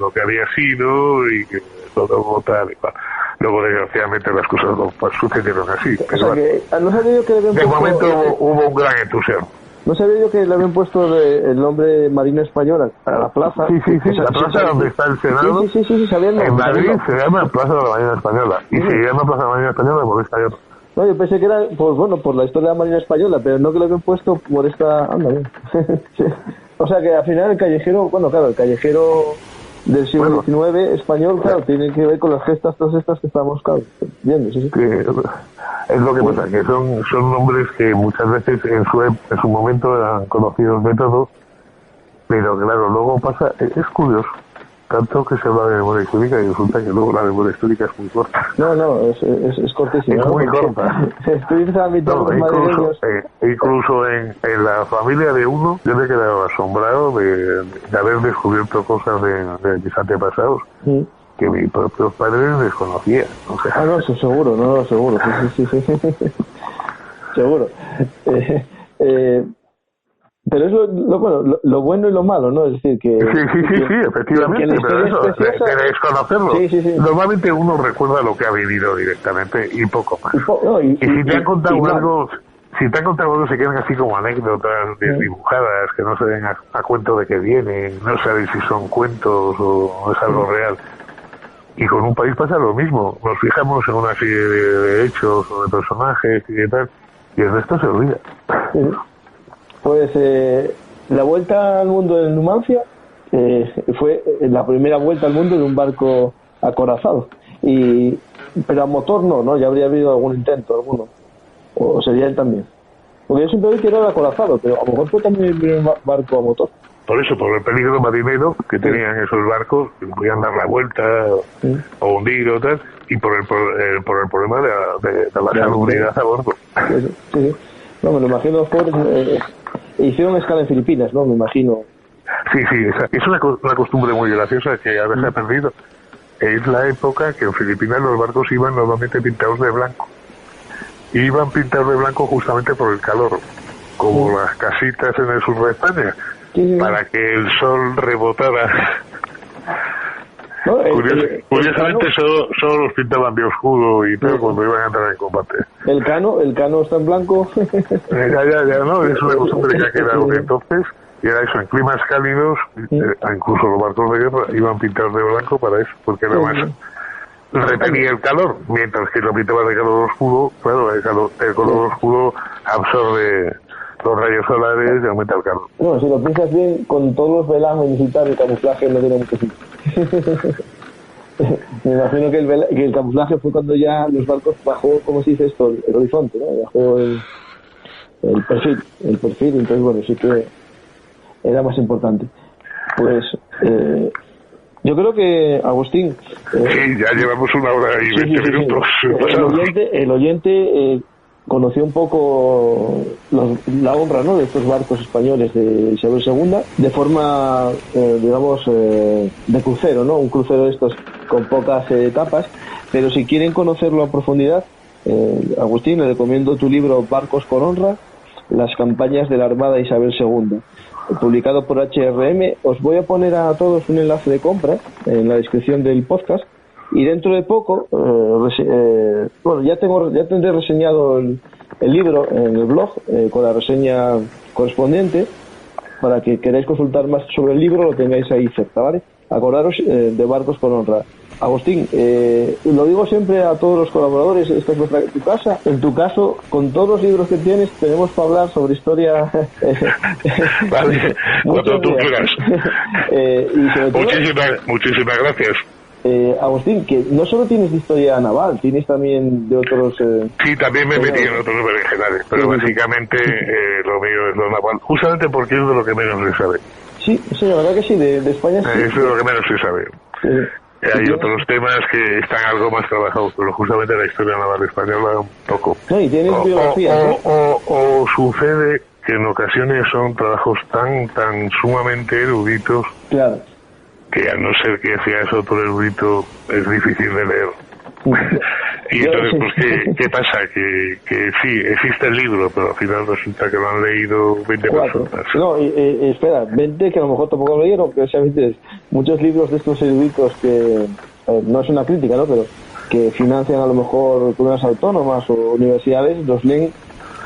Speaker 3: lo que había sido y que todo tal y cual. Luego desgraciadamente las cosas no sucedieron así, pero
Speaker 2: o sea que, no sabía yo que le habían
Speaker 3: de
Speaker 2: puesto,
Speaker 3: momento hubo un gran entusiasmo.
Speaker 2: no sabía yo que le habían puesto el nombre Marina Española a la plaza.
Speaker 4: Sí,
Speaker 2: O sea,
Speaker 4: la plaza donde está el Senado,
Speaker 2: sí, sabía el nombre,
Speaker 4: en Madrid
Speaker 2: sabía.
Speaker 4: se llama Plaza de la Marina Española, y se llama Plaza de la Marina Española porque está abierto.
Speaker 2: No, yo pensé que era por la historia de la Marina Española, pero no que lo habían puesto por esta... Anda, bien. Sí. O sea que al final el callejero, bueno, claro, el callejero del siglo XIX español, claro, tiene que ver con las gestas, todas estas que estamos, claro, viendo, sí.
Speaker 4: Que es lo que pasa, que son nombres que muchas veces en su momento eran conocidos de todos, pero claro, luego pasa, es curioso, tanto que se habla de memoria histórica y resulta que luego la memoria histórica es muy corta.
Speaker 2: No, es cortísima.
Speaker 4: Es muy
Speaker 2: porque
Speaker 4: corta.
Speaker 2: Estuviste a mitad de los madrileños.
Speaker 4: Incluso en la familia de uno, yo me he quedado asombrado de haber descubierto cosas de mis antepasados que mis propios padres desconocían. O sea,
Speaker 2: No, eso seguro, seguro, sí. Seguro. Pero es lo bueno y lo malo, ¿no? Es decir, que...
Speaker 4: Sí, efectivamente, pero eso, de desconocerlo.
Speaker 2: Sí.
Speaker 4: Normalmente uno recuerda lo que ha vivido directamente y poco más. Y si te han contado algo... Si te han contado algo, se quedan así como anécdotas desdibujadas, que no se ven a cuento de que vienen, no sabes si son cuentos o es algo real. Y con un país pasa lo mismo. Nos fijamos en una serie de hechos o de personajes y tal, y el resto se olvida.
Speaker 2: Pues la vuelta al mundo de Numancia fue la primera vuelta al mundo de un barco acorazado. Pero a motor no, ya habría habido algún intento, alguno. O sería él también. Porque yo siempre vi que era el acorazado, pero a lo mejor fue también el primer barco a motor.
Speaker 3: Por eso, por el peligro marinero que tenían esos barcos, que podían dar la vuelta o hundir o tal, y por el problema de la salubridad a bordo.
Speaker 2: Sí. No, me lo imagino, los pobres hicieron escala en Filipinas, ¿no? Me imagino.
Speaker 3: Sí, es una costumbre muy graciosa que ahora se ha perdido. Es la época que en Filipinas los barcos iban normalmente pintados de blanco. Iban pintados de blanco justamente por el calor, como las casitas en el sur de España, para que el sol rebotara.
Speaker 2: No,
Speaker 3: curiosamente solo los pintaban de oscuro y tal cuando iban a entrar en combate.
Speaker 2: El cano está en blanco.
Speaker 3: Ya, no, es una costumbre que ha quedado de entonces, y era eso, en climas cálidos, incluso los barcos de guerra iban pintados de blanco para eso, porque era más... retenía el calor, mientras que lo pintabas de color oscuro, claro, el color oscuro absorbe los rayos solares y aumenta el calor.
Speaker 2: No, si lo piensas bien, con todos los velajes y tal, el camuflaje no tiene mucho sentido. Me imagino que el camuflaje fue cuando ya los barcos bajó, ¿cómo se dice esto? El horizonte, ¿no? Bajó el perfil, entonces bueno, sí que era más importante. Pues... yo creo que, Agustín...
Speaker 3: sí, ya llevamos 1 hora y 20 minutos.
Speaker 2: El oyente conoció un poco la honra, ¿no?, de estos barcos españoles de Isabel II, de forma, digamos, de crucero, ¿no? Un crucero de estos con pocas etapas, pero si quieren conocerlo a profundidad, Agustín, le recomiendo tu libro Barcos con honra, las campañas de la Armada Isabel II, publicado por HRM. Os voy a poner a todos un enlace de compra en la descripción del podcast, y dentro de poco ya tendré reseñado el libro en el blog con la reseña correspondiente, para que queráis consultar más sobre el libro, lo tengáis ahí cerca, ¿vale? Acordaros de Barcos con honra. Agustín, lo digo siempre a todos los colaboradores, esta es tu casa. En tu caso, con todos los libros que tienes, tenemos para hablar sobre historia.
Speaker 3: Vale, cuando tú quieras.
Speaker 2: Y sobre todo,
Speaker 3: muchísimas gracias.
Speaker 2: Agustín, que no solo tienes de historia naval, tienes también de otros...
Speaker 3: Sí, también me metí en otros berenjenales, pero básicamente lo mío es lo naval, justamente porque es de lo que menos se sabe.
Speaker 2: Sí, la verdad que sí, de España sí.
Speaker 3: Eso es lo que menos se sabe. Hay otros temas que están algo más trabajados, pero justamente la historia naval española un poco.
Speaker 2: No, y tienes biografías, ¿no?
Speaker 3: O sucede que en ocasiones son trabajos tan sumamente eruditos,
Speaker 2: claro,
Speaker 3: que a no ser que sea eso por erudito es difícil de leer. Y entonces, pues, ¿qué pasa? Que sí, existe el libro, pero al final resulta que lo han leído 20 personas.
Speaker 2: No, espera, 20 que a lo mejor tampoco lo leyeron, que o sea, muchos libros de estos eruditos que, no es una crítica, ¿no? Pero que financian a lo mejor comunidades autónomas o universidades, los leen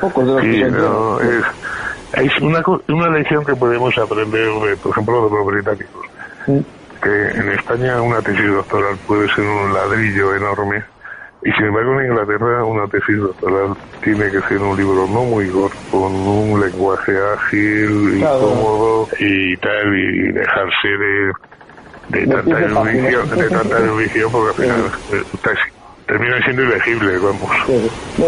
Speaker 2: pocos de los que son
Speaker 3: no, es una lección que podemos aprender, por ejemplo, de los británicos. Que en España una tesis doctoral puede ser un ladrillo enorme, y sin embargo en Inglaterra una tesis doctoral tiene que ser un libro no muy gordo, con un lenguaje ágil y cómodo y tal, y dejarse de tanta erudición, porque al final termina siendo ilegible, vamos.
Speaker 2: No,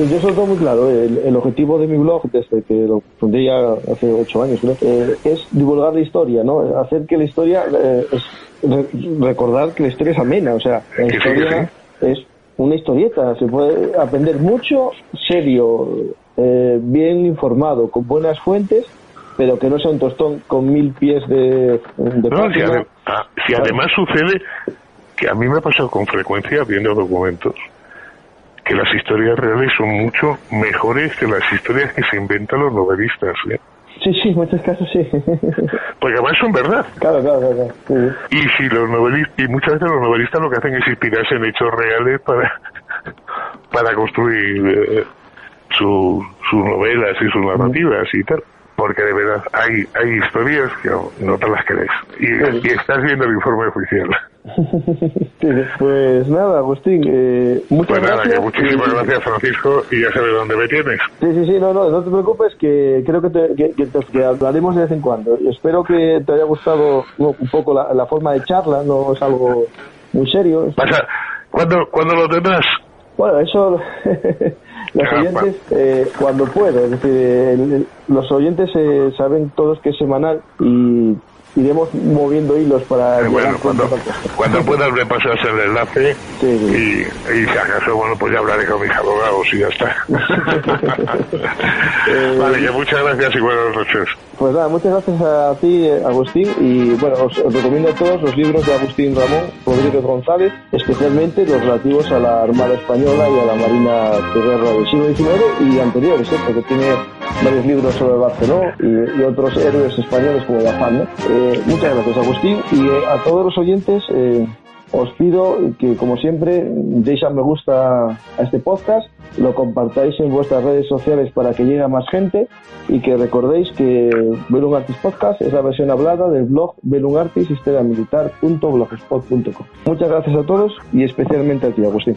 Speaker 2: yo sobre todo muy claro, el objetivo de mi blog, desde que lo fundé ya hace 8 años, creo, es divulgar la historia, ¿no? Hacer que la historia, recordar que la historia es amena, o sea, la historia es una historieta, se puede aprender mucho, serio, bien informado, con buenas fuentes, pero que no sea un tostón con 1000 pies de página.
Speaker 3: Si además sucede que a mí me ha pasado con frecuencia viendo documentos que las historias reales son mucho mejores que las historias que se inventan los novelistas, ¿eh?
Speaker 2: Sí, en muchos casos sí.
Speaker 3: Porque además son verdad.
Speaker 2: Claro. Sí.
Speaker 3: Y si los novelistas, y muchas veces los novelistas lo que hacen es inspirarse en hechos reales para construir sus novelas y sus narrativas y tal. Porque de verdad hay historias que no te las crees. Y estás viendo el informe oficial.
Speaker 2: Pues nada, Agustín, muchas gracias.
Speaker 3: Que muchísimas gracias, Francisco, y ya sabes dónde me tienes.
Speaker 2: Sí, no te preocupes, que creo que hablaremos de vez en cuando. Espero que te haya gustado un poco la forma de charla, no es algo muy serio.
Speaker 3: ¿Cuándo lo tendrás?
Speaker 2: Bueno, eso los oyentes cuando puedo, es decir, los oyentes saben todos que es semanal y iremos moviendo hilos para
Speaker 3: cuando puedas me pasas el enlace y si acaso, bueno, pues ya hablaré con mis abogados y ya está. Vale, que muchas gracias y buenas noches.
Speaker 2: Pues nada, muchas gracias a ti, Agustín, y bueno, os recomiendo a todos los libros de Agustín Ramón Rodríguez González, especialmente los relativos a la Armada Española y a la Marina de Guerra del siglo XIX y anteriores, porque tiene varios libros sobre Barceló y otros héroes españoles como Dafán, ¿no? Muchas gracias, Agustín, y a todos los oyentes os pido que, como siempre, deis a me gusta a este podcast, lo compartáis en vuestras redes sociales para que llegue a más gente y que recordéis que Velum Artis Podcast es la versión hablada del blog velunartis historiamilitar.blogspot.com. Muchas gracias a todos y especialmente a ti, Agustín.